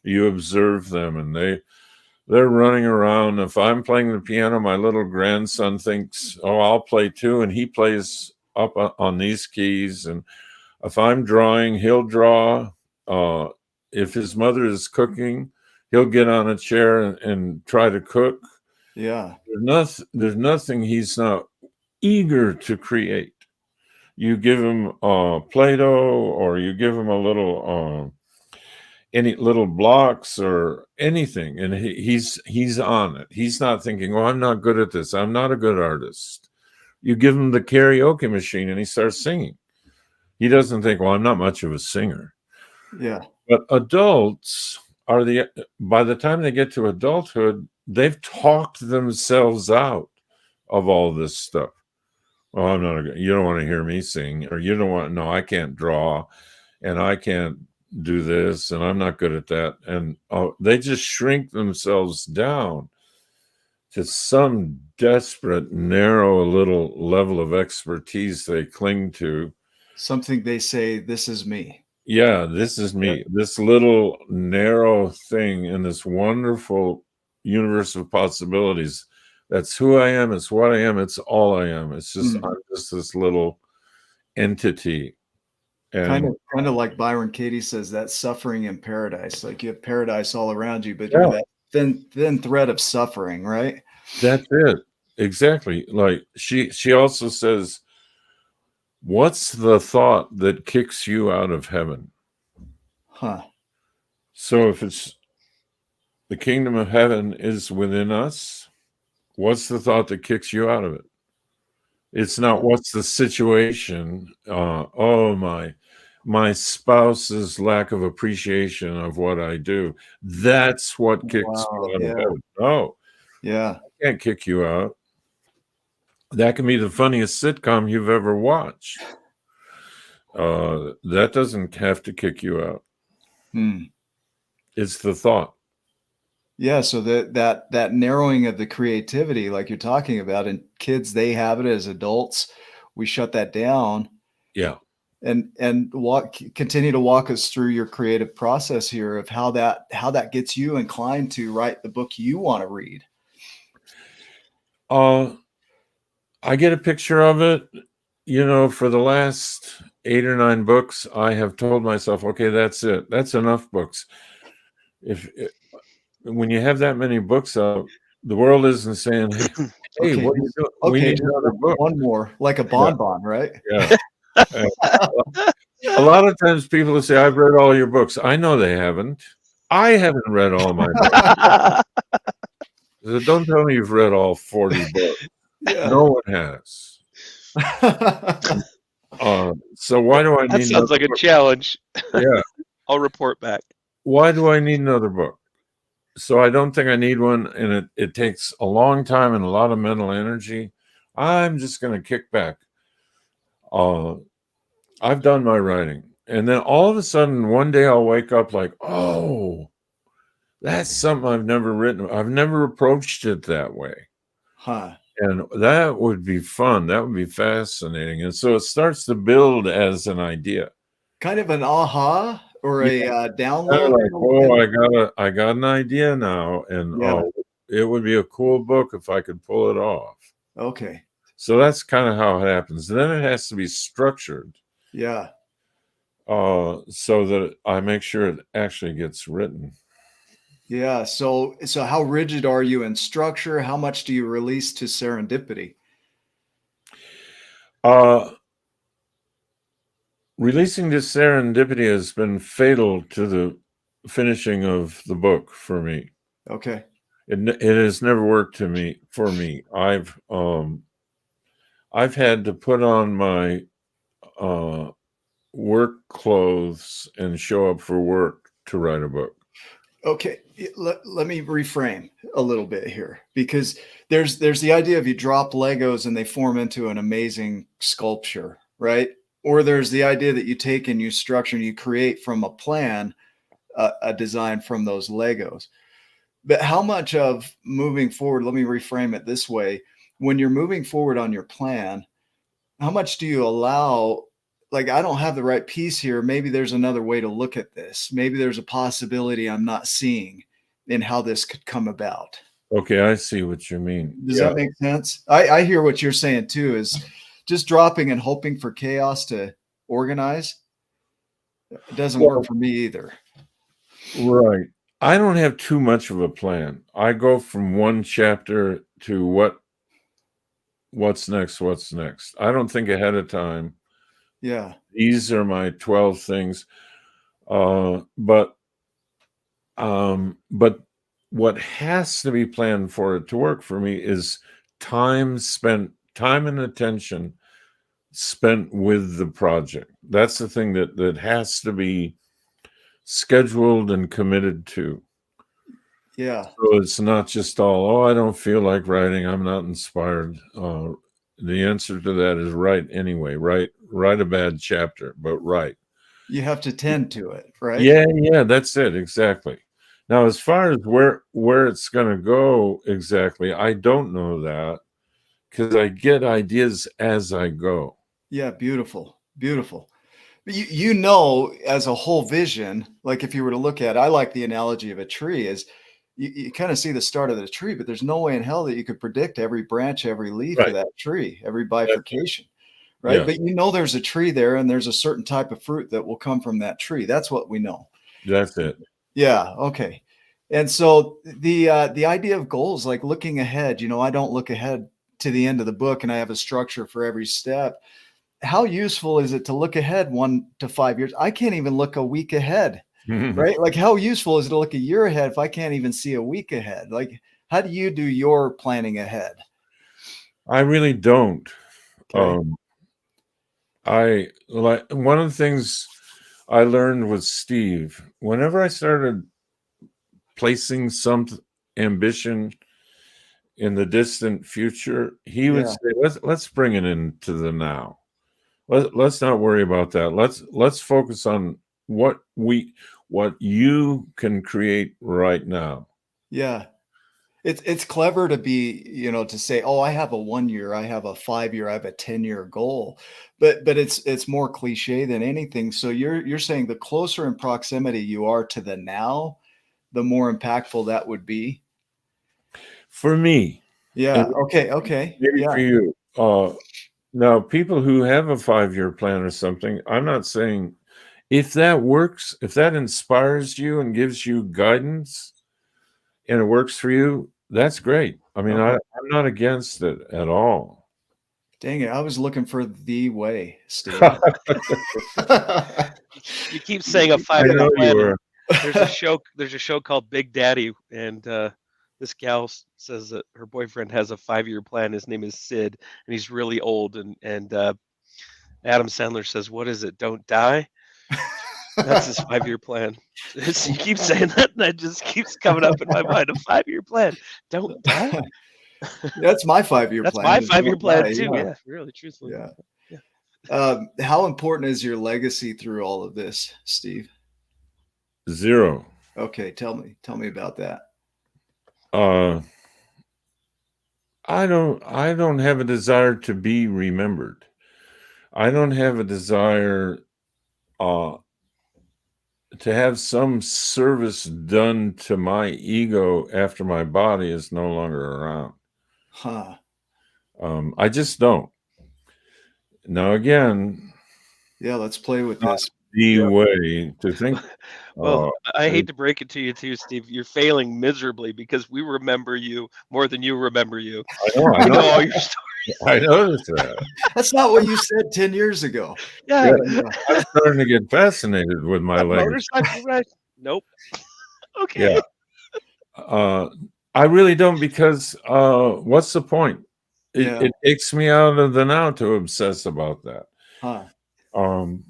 Speaker 3: You observe them, and they're running around. If I'm playing the piano, my little grandson thinks, oh, I'll play too, and he plays up on these keys. And if I'm drawing, he'll draw. If his mother is cooking, he'll get on a chair and try to cook.
Speaker 2: Yeah.
Speaker 3: There's nothing he's not eager to create. You give him Play-Doh, or you give him a little any little blocks or anything, and he's on it. He's not thinking, oh, I'm not good at this, I'm not a good artist. You give him the karaoke machine and he starts singing. He doesn't think, well, I'm not much of a singer.
Speaker 2: Yeah.
Speaker 3: But adults by the time they get to adulthood, they've talked themselves out of all this stuff. Oh, I'm not you don't want to hear me sing, or you don't want, no, I can't draw, and I can't do this, and I'm not good at that. And they just shrink themselves down to some desperate, narrow little level of expertise they cling to.
Speaker 2: Something they say, this is me.
Speaker 3: Yeah, this is me. This little narrow thing in this wonderful universe of possibilities. That's who I am. It's what I am. It's all I am. It's just I'm just this little entity. And
Speaker 2: Kind of like Byron Katie says, that suffering in paradise. Like you have paradise all around you, but
Speaker 3: yeah,
Speaker 2: you're that thin thread of suffering, right?
Speaker 3: that's it. Exactly. Like she also says, what's the thought that kicks you out of heaven?
Speaker 2: Huh.
Speaker 3: So if it's the kingdom of heaven is within us, what's the thought that kicks you out of it? It's not what's the situation. Oh, my spouse's lack of appreciation of what I do. That's what kicks
Speaker 2: Wow.
Speaker 3: you out
Speaker 2: Yeah.
Speaker 3: of heaven. No,
Speaker 2: Yeah.
Speaker 3: I can't kick you out. That can be the funniest sitcom you've ever watched. That doesn't have to kick you out.
Speaker 2: Hmm.
Speaker 3: It's the thought.
Speaker 2: Yeah, so that narrowing of the creativity, like you're talking about, and kids, they have it. As adults, we shut that down.
Speaker 3: Yeah.
Speaker 2: And continue to walk us through your creative process here of how that gets you inclined to write the book you want to read.
Speaker 3: I get a picture of it. For the last 8 or 9 books, I have told myself, okay, that's it. That's enough books. When you have that many books out, the world isn't saying, hey,
Speaker 2: Okay,
Speaker 3: what are you doing? We
Speaker 2: okay,
Speaker 3: need
Speaker 2: just
Speaker 3: another book.
Speaker 2: one more, like a bonbon, right?
Speaker 3: Yeah. A lot of times people will say, I've read all your books. I know they haven't. I haven't read all my books. So don't tell me you've read all 40 books.
Speaker 2: Yeah.
Speaker 3: No one has. So why do I need
Speaker 1: That sounds like a
Speaker 3: book?
Speaker 1: challenge.
Speaker 3: Yeah.
Speaker 1: I'll report back.
Speaker 3: Why do I need another book? So I don't think I need one, and it takes a long time and a lot of mental energy. I'm just going to kick back. I've done my writing. And then all of a sudden, one day I'll wake up like, oh, that's something I've never written. I've never approached it that way.
Speaker 2: Huh.
Speaker 3: And that would be fun. That would be fascinating. And so it starts to build as an idea.
Speaker 2: Kind of an aha or a download.
Speaker 3: Kind of like, I got an idea now. And it would be a cool book if I could pull it off.
Speaker 2: Okay.
Speaker 3: So that's kind of how it happens. And then it has to be structured.
Speaker 2: Yeah.
Speaker 3: So that I make sure it actually gets written.
Speaker 2: Yeah. So how rigid are you in structure? How much do you release to serendipity?
Speaker 3: Releasing to serendipity has been fatal to the finishing of the book for me.
Speaker 2: Okay.
Speaker 3: It has never worked for me. I've had to put on my work clothes and show up for work to write a book.
Speaker 2: Okay, let me reframe a little bit here, because there's the idea of you drop Legos and they form into an amazing sculpture, right? Or there's the idea that you take and you structure and you create from a plan a design from those Legos. But how much of moving forward, let me reframe it this way. When you're moving forward on your plan, how much do you allow, like, I don't have the right piece here. Maybe there's another way to look at this. Maybe there's a possibility I'm not seeing in how this could come about.
Speaker 3: Okay, I see what you mean.
Speaker 2: Does that make sense? I hear what you're saying too, is just dropping and hoping for chaos to organize. It doesn't work for me either.
Speaker 3: Right. I don't have too much of a plan. I go from one chapter to what's next. I don't think ahead of time.
Speaker 2: Yeah.
Speaker 3: These are my 12 things. But what has to be planned for it to work for me is time and attention spent with the project. That's the thing that has to be scheduled and committed to.
Speaker 2: Yeah.
Speaker 3: So it's not just all, I don't feel like writing, I'm not inspired. The answer to that is write anyway. Write a bad chapter, but write.
Speaker 2: You have to tend to it, right?
Speaker 3: Yeah, that's it, exactly. Now, as far as where it's going to go exactly, I don't know that, because I get ideas as I go.
Speaker 2: Yeah, beautiful. But you know, as a whole vision, like if you were to look at, I like the analogy of a tree, is you kind of see the start of the tree, but there's no way in hell that you could predict every branch, every leaf of that tree, every bifurcation, right? But you know there's a tree there and there's a certain type of fruit that will come from that tree. That's what we know.
Speaker 3: That's it.
Speaker 2: Yeah. Okay. And so the idea of goals, like looking ahead, I don't look ahead to the end of the book and I have a structure for every step. How useful is it to look ahead 1 to 5 years? I can't even look a week ahead. right? Like, how useful is it to look a year ahead if I can't even see a week ahead? Like, how do you do your planning ahead?
Speaker 3: I really don't.
Speaker 2: Okay.
Speaker 3: I like one of the things I learned with Steve, whenever I started placing some ambition in the distant future, he would
Speaker 2: Yeah.
Speaker 3: say, let's bring it into the now. Let's not worry about that. Let's focus on what you can create right now.
Speaker 2: Yeah. It's clever to be, to say, oh, I have a 1 year, I have a 5 year, I have a 10-year goal. But it's more cliche than anything. So you're saying the closer in proximity you are to the now, the more impactful that would be.
Speaker 3: For me,
Speaker 2: Yeah.
Speaker 3: and
Speaker 2: Okay.
Speaker 3: maybe
Speaker 2: Yeah.
Speaker 3: for you. Now, people who have a 5-year plan or something, I'm not saying if that works, if that inspires you and gives you guidance and it works for you, that's great. I mean,
Speaker 2: Okay.
Speaker 3: I'm not against it at all.
Speaker 2: Dang it. I was looking for the way, Steve.
Speaker 1: You keep saying a
Speaker 3: I
Speaker 1: 5 year
Speaker 3: know you
Speaker 1: plan, and
Speaker 3: were.
Speaker 1: there's a show called Big Daddy, and this gal says that her boyfriend has a 5 year plan. His name is Sid, and he's really old. And Adam Sandler says, "What is it? Don't die." That's his 5 year plan. You keep saying that, and that just keeps coming up in my mind. A 5 year plan. Don't die.
Speaker 2: That's my 5 year
Speaker 1: That's
Speaker 2: plan
Speaker 1: my
Speaker 2: is
Speaker 1: 5 year
Speaker 2: don't
Speaker 1: plan
Speaker 2: die.
Speaker 1: too.
Speaker 2: Yeah.
Speaker 1: Yeah, really, truthfully.
Speaker 2: Yeah.
Speaker 1: Yeah.
Speaker 2: How important is your legacy through all of this, Steve?
Speaker 3: 0.
Speaker 2: Okay, tell me about that.
Speaker 3: Uh, I don't have a desire to be remembered. I don't have a desire uh, to have some service done to my ego after my body is no longer around.
Speaker 2: Huh.
Speaker 3: I just don't. Now, again,
Speaker 2: Yeah, let's play with this.
Speaker 3: the
Speaker 2: Yeah.
Speaker 3: way to think.
Speaker 1: Well,
Speaker 3: Uh,
Speaker 1: I
Speaker 3: is-
Speaker 1: hate to break it to you too, Steve. You're failing miserably because we remember you more than you remember you.
Speaker 3: I
Speaker 1: We know
Speaker 3: know,
Speaker 1: all your stories.
Speaker 3: I noticed that.
Speaker 2: That's not what you said 10 years ago.
Speaker 3: Yeah,
Speaker 1: Yeah,
Speaker 3: I'm starting to get fascinated with my
Speaker 1: that
Speaker 3: legacy.
Speaker 1: motorcycle ride. Nope. Okay.
Speaker 3: Yeah, uh, I really don't because what's the point?
Speaker 2: Yeah.
Speaker 3: It takes me out of the now to obsess about that.
Speaker 2: Huh.
Speaker 3: Um,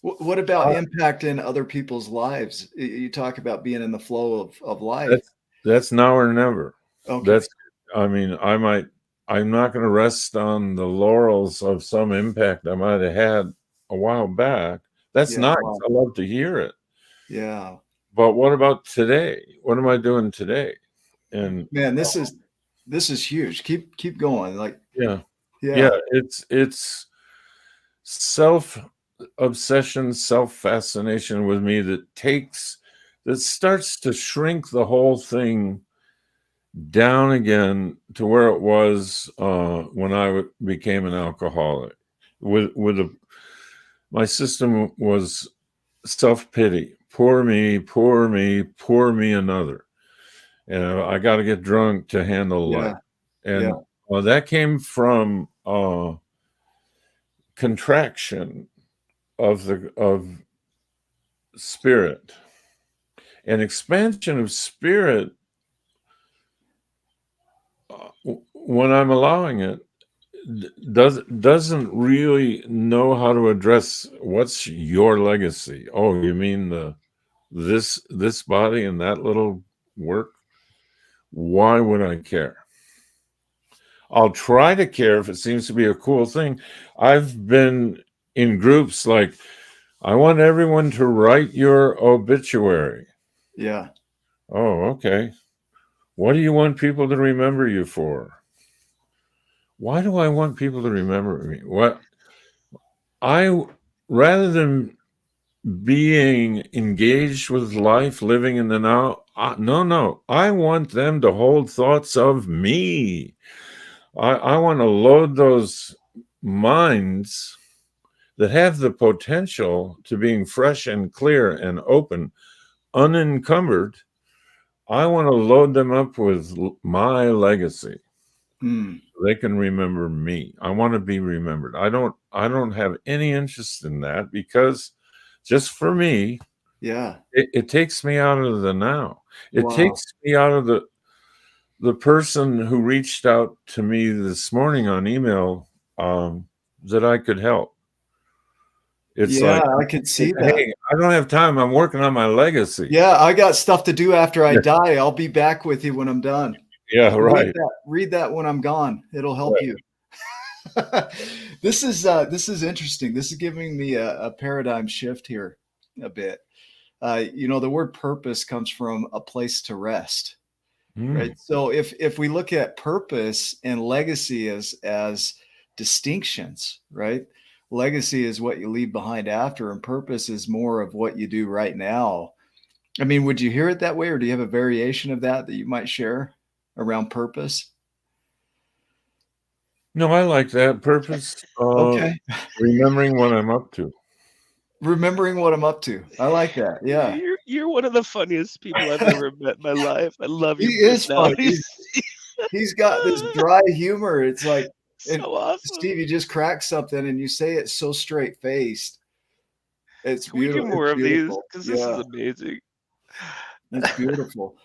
Speaker 2: What about impact in other people's lives? You talk about being in the flow of life.
Speaker 3: that's now or never.
Speaker 2: Okay.
Speaker 3: That's, I mean, I'm not going to rest on the laurels of some impact I might have had a while back. That's
Speaker 2: Yeah.
Speaker 3: nice.
Speaker 2: Wow.
Speaker 3: I love to hear it.
Speaker 2: Yeah.
Speaker 3: But what about today? What am I doing today? And
Speaker 2: Man, this is huge. Keep going. Like,
Speaker 3: yeah,
Speaker 2: yeah.
Speaker 3: it's self obsession, self fascination with me that starts to shrink the whole thing down again to where it was when I became an alcoholic. My system was self pity. Poor me, poor me, poor me another. And I got to get drunk to handle life.
Speaker 2: Yeah.
Speaker 3: And
Speaker 2: Yeah.
Speaker 3: that came from contraction of spirit, and expansion of spirit. When I'm allowing it, doesn't really know how to address what's your legacy. Oh, you mean this body and that little work? Why would I care? I'll try to care if it seems to be a cool thing. I've been in groups like, I want everyone to write your obituary.
Speaker 2: Yeah.
Speaker 3: Oh, okay. What do you want people to remember you for? Why do I want people to remember me? Rather than being engaged with life, living in the now, no. I want them to hold thoughts of me. I want to load those minds that have the potential to being fresh and clear and open, unencumbered. I want to load them up with my legacy.
Speaker 2: Mm.
Speaker 3: They can remember me. I want to be remembered. I don't have any interest in that because just for me,
Speaker 2: Yeah.
Speaker 3: It takes me out of the now. It
Speaker 2: Wow.
Speaker 3: takes me out of the person who reached out to me this morning on email that I could help. It's
Speaker 2: Yeah,
Speaker 3: like,
Speaker 2: I could see that.
Speaker 3: hey, I don't have time. I'm working on my legacy.
Speaker 2: Yeah, I got stuff to do after I
Speaker 3: Yeah.
Speaker 2: die. I'll be back with you when I'm done.
Speaker 3: Yeah,
Speaker 2: So
Speaker 3: right.
Speaker 2: read that when I'm gone. It'll help
Speaker 3: Right.
Speaker 2: you. This is interesting. This is giving me a paradigm shift here a bit. The word purpose comes from a place to rest, right?
Speaker 3: Mm.
Speaker 2: So if we look at purpose and legacy as distinctions, right? Legacy is what you leave behind after, and purpose is more of what you do right now. I mean, would you hear it that way, or do you have a variation of that you might share around purpose?
Speaker 3: No, I like that. Purpose,
Speaker 2: Okay.
Speaker 3: remembering what I'm up to.
Speaker 2: Remembering what I'm up to. I like that. Yeah.
Speaker 1: You're one of the funniest people I've ever met in my life. I love
Speaker 2: He
Speaker 1: your
Speaker 2: is funny.
Speaker 1: personality.
Speaker 2: He's got this dry humor. It's like, and
Speaker 1: So awesome.
Speaker 2: Steve, you just crack something and you say it so straight faced. It's
Speaker 1: Can we do
Speaker 2: beautiful. It's
Speaker 1: more of these?
Speaker 2: beautiful.
Speaker 1: Because this is
Speaker 2: Yeah,
Speaker 1: amazing.
Speaker 2: it's beautiful.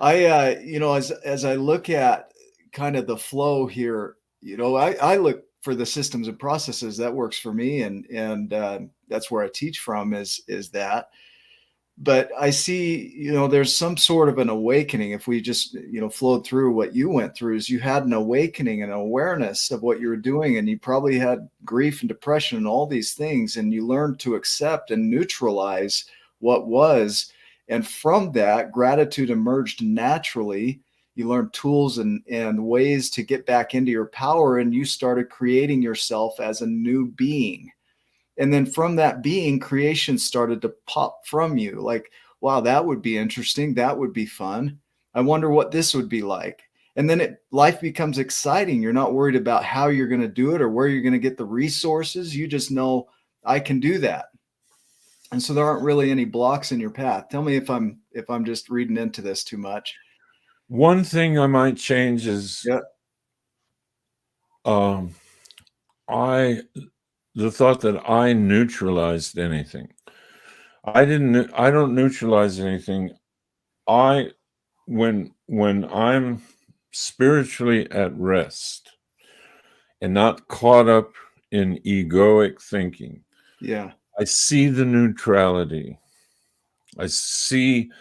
Speaker 2: As I look at kind of the flow here, I look for the systems and processes that works for me, and that's where I teach from is that. But I see, there's some sort of an awakening. If we just, flowed through what you went through, is you had an awakening and awareness of what you were doing, and you probably had grief and depression and all these things, and you learned to accept and neutralize what was. And from that, gratitude emerged naturally. You learned tools and ways to get back into your power, and you started creating yourself as a new being. And then from that being, creation started to pop from you. Like, wow, that would be interesting. That would be fun. I wonder what this would be like. And then life becomes exciting. You're not worried about how you're going to do it or where you're going to get the resources. You just know I can do that. And so there aren't really any blocks in your path. Tell me if I'm just reading into this too much.
Speaker 3: One thing I might change is
Speaker 2: Yeah.
Speaker 3: The thought that I neutralized anything. I don't neutralize anything. When I'm spiritually at rest and not caught up in egoic thinking,
Speaker 2: Yeah.
Speaker 3: I see the neutrality. I see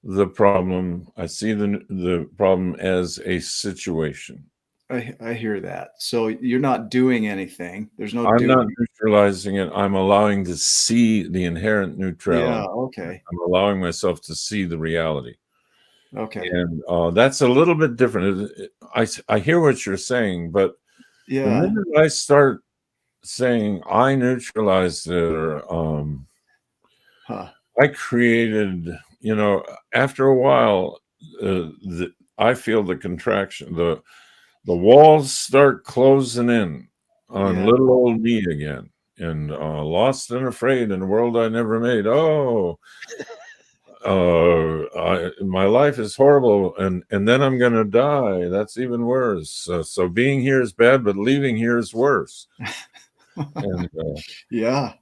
Speaker 3: the problem. I see the problem as a situation.
Speaker 2: I hear that. So you're not doing anything. There's no
Speaker 3: I'm not
Speaker 2: doing.
Speaker 3: neutralizing it. I'm allowing to see the inherent
Speaker 2: Yeah.
Speaker 3: neutrality.
Speaker 2: Okay.
Speaker 3: I'm allowing myself to see the reality.
Speaker 2: Okay.
Speaker 3: And that's a little bit different. I hear what you're saying, but the
Speaker 2: Yeah.
Speaker 3: minute I start saying I neutralized it, or I created, after a while, I feel the contraction. The walls start closing in on
Speaker 2: Yeah.
Speaker 3: little old me again, and lost and afraid in a world I never made. Oh, my life is horrible, and then I'm going to die. That's even worse. So being here is bad, but leaving here is worse. And
Speaker 2: Yeah.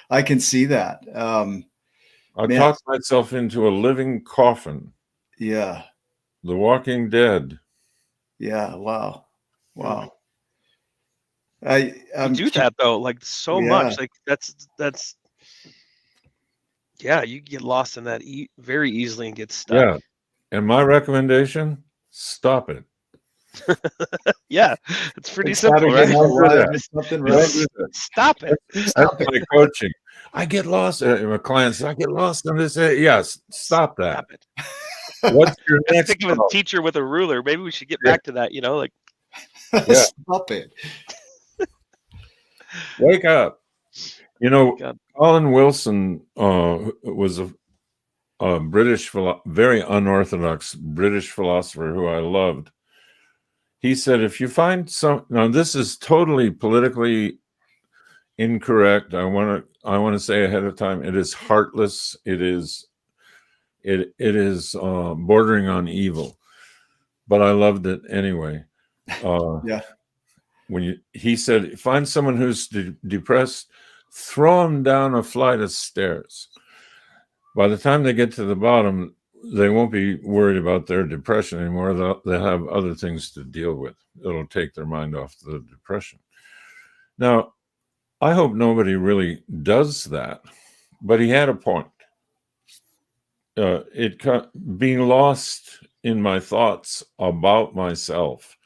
Speaker 2: I can see that.
Speaker 3: I
Speaker 2: Man,
Speaker 3: talked myself into a living coffin,
Speaker 2: yeah.
Speaker 3: The Walking Dead.
Speaker 2: Yeah. Wow.
Speaker 1: Mhm.
Speaker 2: Wow.
Speaker 1: You
Speaker 2: I'm
Speaker 1: do that though, like so
Speaker 2: yeah.
Speaker 1: much. Like that's yeah. You get lost in that very easily and get stuck.
Speaker 3: Yeah. And my recommendation: stop it.
Speaker 1: Yeah, it's pretty
Speaker 2: It's how to
Speaker 1: simple,
Speaker 2: get
Speaker 1: right?
Speaker 2: more
Speaker 3: Don't do
Speaker 2: lives
Speaker 3: that.
Speaker 2: and something
Speaker 3: Don't
Speaker 2: right.
Speaker 3: do that.
Speaker 1: Stop it.
Speaker 3: That's
Speaker 2: Stop
Speaker 3: my
Speaker 2: it.
Speaker 3: coaching. I get lost. My clients, I get lost in this. Yes, stop that.
Speaker 1: Stop it.
Speaker 3: What's your
Speaker 1: I have to
Speaker 3: next
Speaker 1: think of a
Speaker 3: problem?
Speaker 1: teacher with a ruler. Maybe we should get
Speaker 3: Yeah,
Speaker 1: back to that. Like
Speaker 3: yeah.
Speaker 2: Stop it.
Speaker 3: Wake up.
Speaker 1: wake up.
Speaker 3: Colin Wilson was a very unorthodox British philosopher who I loved. He said, if you find now this is totally politically incorrect. I want to say ahead of time, it is heartless. It is bordering on evil, but I loved it anyway.
Speaker 2: Yeah.
Speaker 3: He said, find someone who's depressed, throw them down a flight of stairs. By the time they get to the bottom, they won't be worried about their depression anymore. They'll have other things to deal with. It'll take their mind off the depression. Now, I hope nobody really does that, but he had a point. Being lost in my thoughts about myself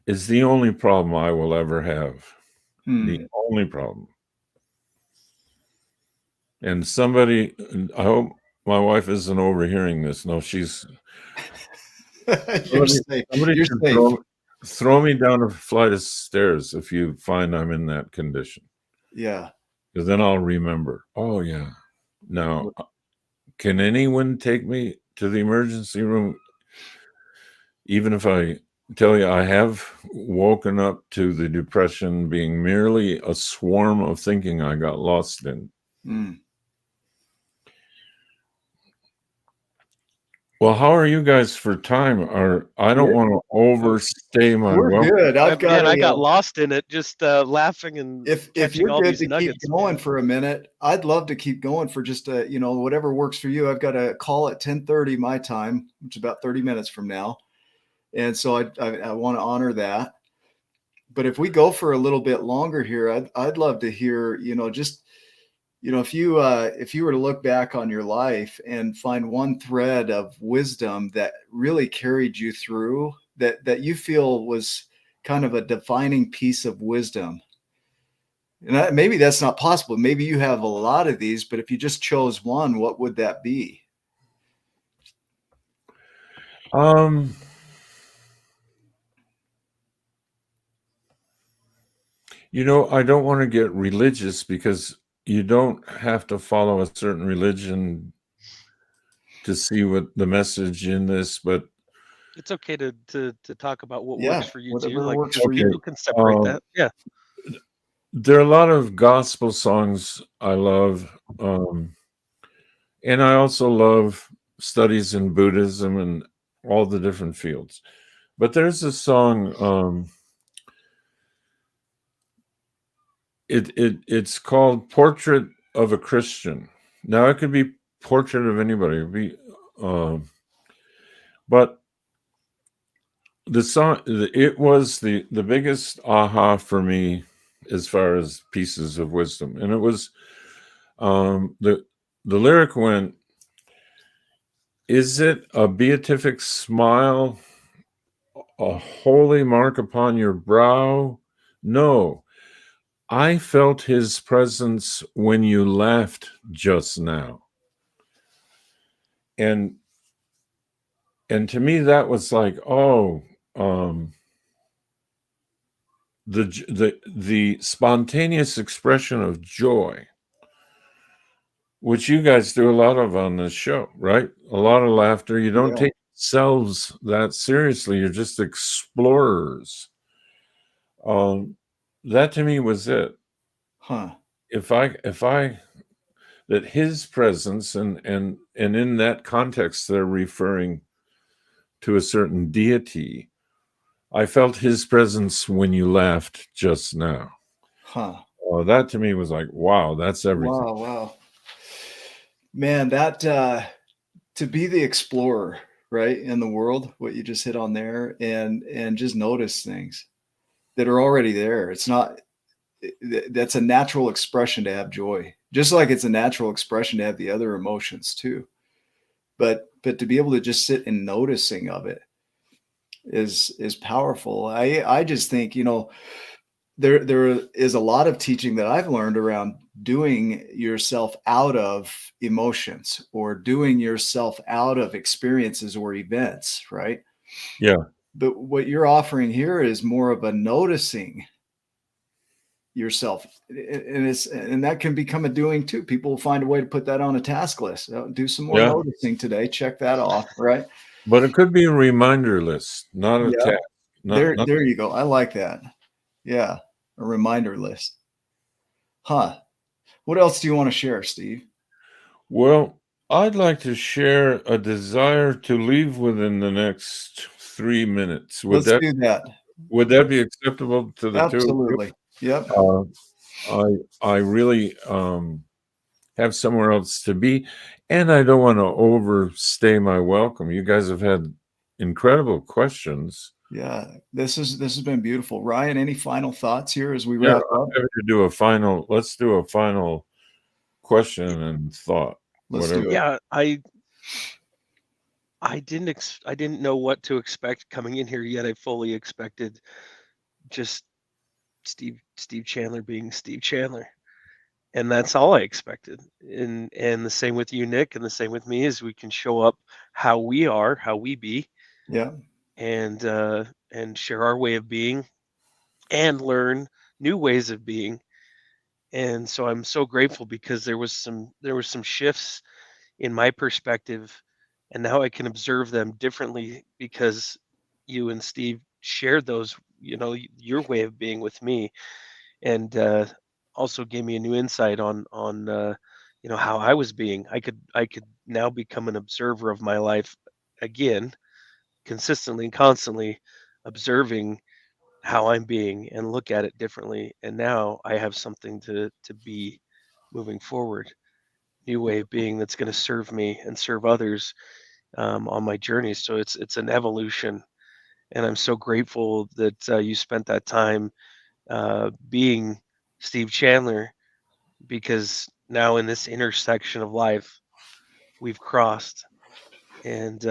Speaker 3: is the only problem I will ever have. The only problem. And somebody, I hope my wife isn't overhearing this. No, she's
Speaker 2: You're safe.
Speaker 3: somebody
Speaker 2: You're
Speaker 3: should
Speaker 2: safe.
Speaker 3: throw me down a flight of stairs if you find I'm in that condition.
Speaker 2: Yeah.
Speaker 3: Because then I'll remember. Oh yeah. Now, can anyone take me to the emergency room? Even if I tell you I have woken up to the depression being merely a swarm of thinking I got lost in. Well, how are you guys for time? I don't want to overstay my
Speaker 2: We're
Speaker 3: welcome.
Speaker 2: good. I've got
Speaker 1: I got lost in it, just laughing and
Speaker 2: if
Speaker 1: catching
Speaker 2: you're
Speaker 1: all
Speaker 2: good
Speaker 1: these
Speaker 2: to
Speaker 1: nuggets.
Speaker 2: keep going for a minute, I'd love to keep going for just whatever works for you. I've got a call at 10:30 my time, which is about 30 minutes from now. And so I want to honor that. But if we go for a little bit longer here, I'd love to hear, if you were to look back on your life and find one thread of wisdom that really carried you through, that you feel was kind of a defining piece of wisdom. And maybe that's not possible. Maybe you have a lot of these, but if you just chose one, what would that be?
Speaker 3: I don't want to get religious because you don't have to follow a certain religion to see what the message in this, but
Speaker 1: it's okay to talk about what works for you too.
Speaker 2: Whatever
Speaker 1: Like
Speaker 2: works for you.
Speaker 1: people can separate that. Yeah.
Speaker 3: There are a lot of gospel songs I love. And I also love studies in Buddhism and all the different fields. But there's a song, it's called Portrait of a Christian. Now it could be portrait of anybody. It could be, but the song, it was the biggest aha for me as far as pieces of wisdom. And it was the lyric went, "Is it a beatific smile, a holy mark upon your brow? No, I felt his presence when you laughed just now." And to me that was like, the spontaneous expression of joy, which you guys do a lot of on this show, right? A lot of laughter. You don't take yourselves that seriously. You're just explorers. That to me was it. If I that his presence and in that context they're referring to a certain deity. I felt his presence when you laughed just now. That to me was like, wow, that's everything.
Speaker 2: Wow. Man, that to be the explorer, right, in the world, what you just hit on there, and just notice things that are already there. It's not, that's a natural expression to have joy, just like it's a natural expression to have the other emotions too. But to be able to just sit in noticing of it is powerful. I just think, there is a lot of teaching that I've learned around doing yourself out of emotions or doing yourself out of experiences or events, right?
Speaker 3: Yeah.
Speaker 2: But what you're offering here is more of a noticing yourself, and that can become a doing too. People will find a way to put that on a task list. Do some more noticing today. Check that off, right?
Speaker 3: But it could be a reminder list, not a task.
Speaker 2: There you go. I like that. Yeah, a reminder list. What else do you want to share, Steve?
Speaker 3: Well, I'd like to share a desire to leave within the next 3 minutes.
Speaker 2: Let's do that.
Speaker 3: Would that be acceptable to the
Speaker 2: Absolutely.
Speaker 3: two of you?
Speaker 2: Yep.
Speaker 3: I really have somewhere else to be. And I don't want to overstay my welcome. You guys have had incredible questions.
Speaker 2: Yeah, this has been beautiful. Ryan, any final thoughts here as we
Speaker 3: Yeah,
Speaker 2: wrap
Speaker 3: I'm
Speaker 2: up?
Speaker 3: happy to do a final. Let's do a final question and thought.
Speaker 2: Let's
Speaker 3: Whatever.
Speaker 2: do it.
Speaker 1: Yeah, I didn't know what to expect coming in here, yet I fully expected just Steve Chandler being Steve Chandler. And that's all I expected. And the same with you, Nick, and the same with me is we can show up how we are, how we be,
Speaker 2: Yeah.
Speaker 1: and share our way of being and learn new ways of being. And so I'm so grateful because there was some shifts in my perspective, and now I can observe them differently because you and Steve shared those, your way of being with me, and also gave me a new insight on how I was being. I could now become an observer of my life again, consistently and constantly observing how I'm being and look at it differently. And now I have something to be moving forward. New way of being that's going to serve me and serve others on my journey. So it's an evolution, and I'm so grateful that you spent that time being Steve Chandler, because now in this intersection of life we've crossed, and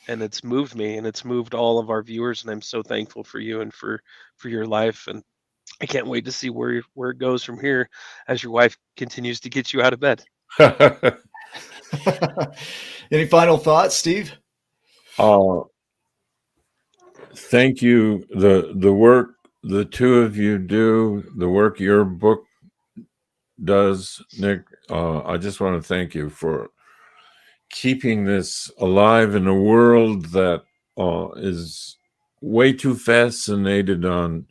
Speaker 1: it's moved me and it's moved all of our viewers, and I'm so thankful for you and for your life, and I can't wait to see where it goes from here as your wife continues to get you out of bed.
Speaker 2: Any final thoughts, Steve?
Speaker 3: Thank you. The work the two of you do, the work your book does, Nick. I just want to thank you for keeping this alive in a world that is way too fascinated on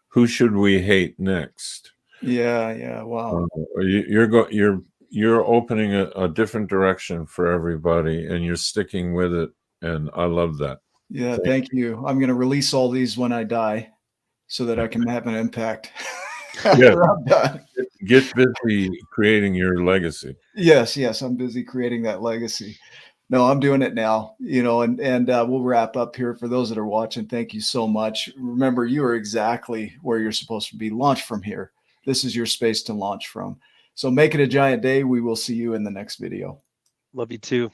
Speaker 3: who should we hate next.
Speaker 2: Yeah. Wow.
Speaker 3: You're opening a different direction for everybody, and you're sticking with it, and I love that.
Speaker 2: Yeah, thank you. I'm going to release all these when I die so that I can have an impact
Speaker 3: Yeah,
Speaker 2: after I'm done.
Speaker 3: get busy creating your legacy.
Speaker 2: Yes, I'm busy creating that legacy. No, I'm doing it now, and we'll wrap up here. For those that are watching, thank you so much. Remember, you are exactly where you're supposed to be. Launch from here. This is your space to launch from. So make it a giant day. We will see you in the next video.
Speaker 1: Love you too.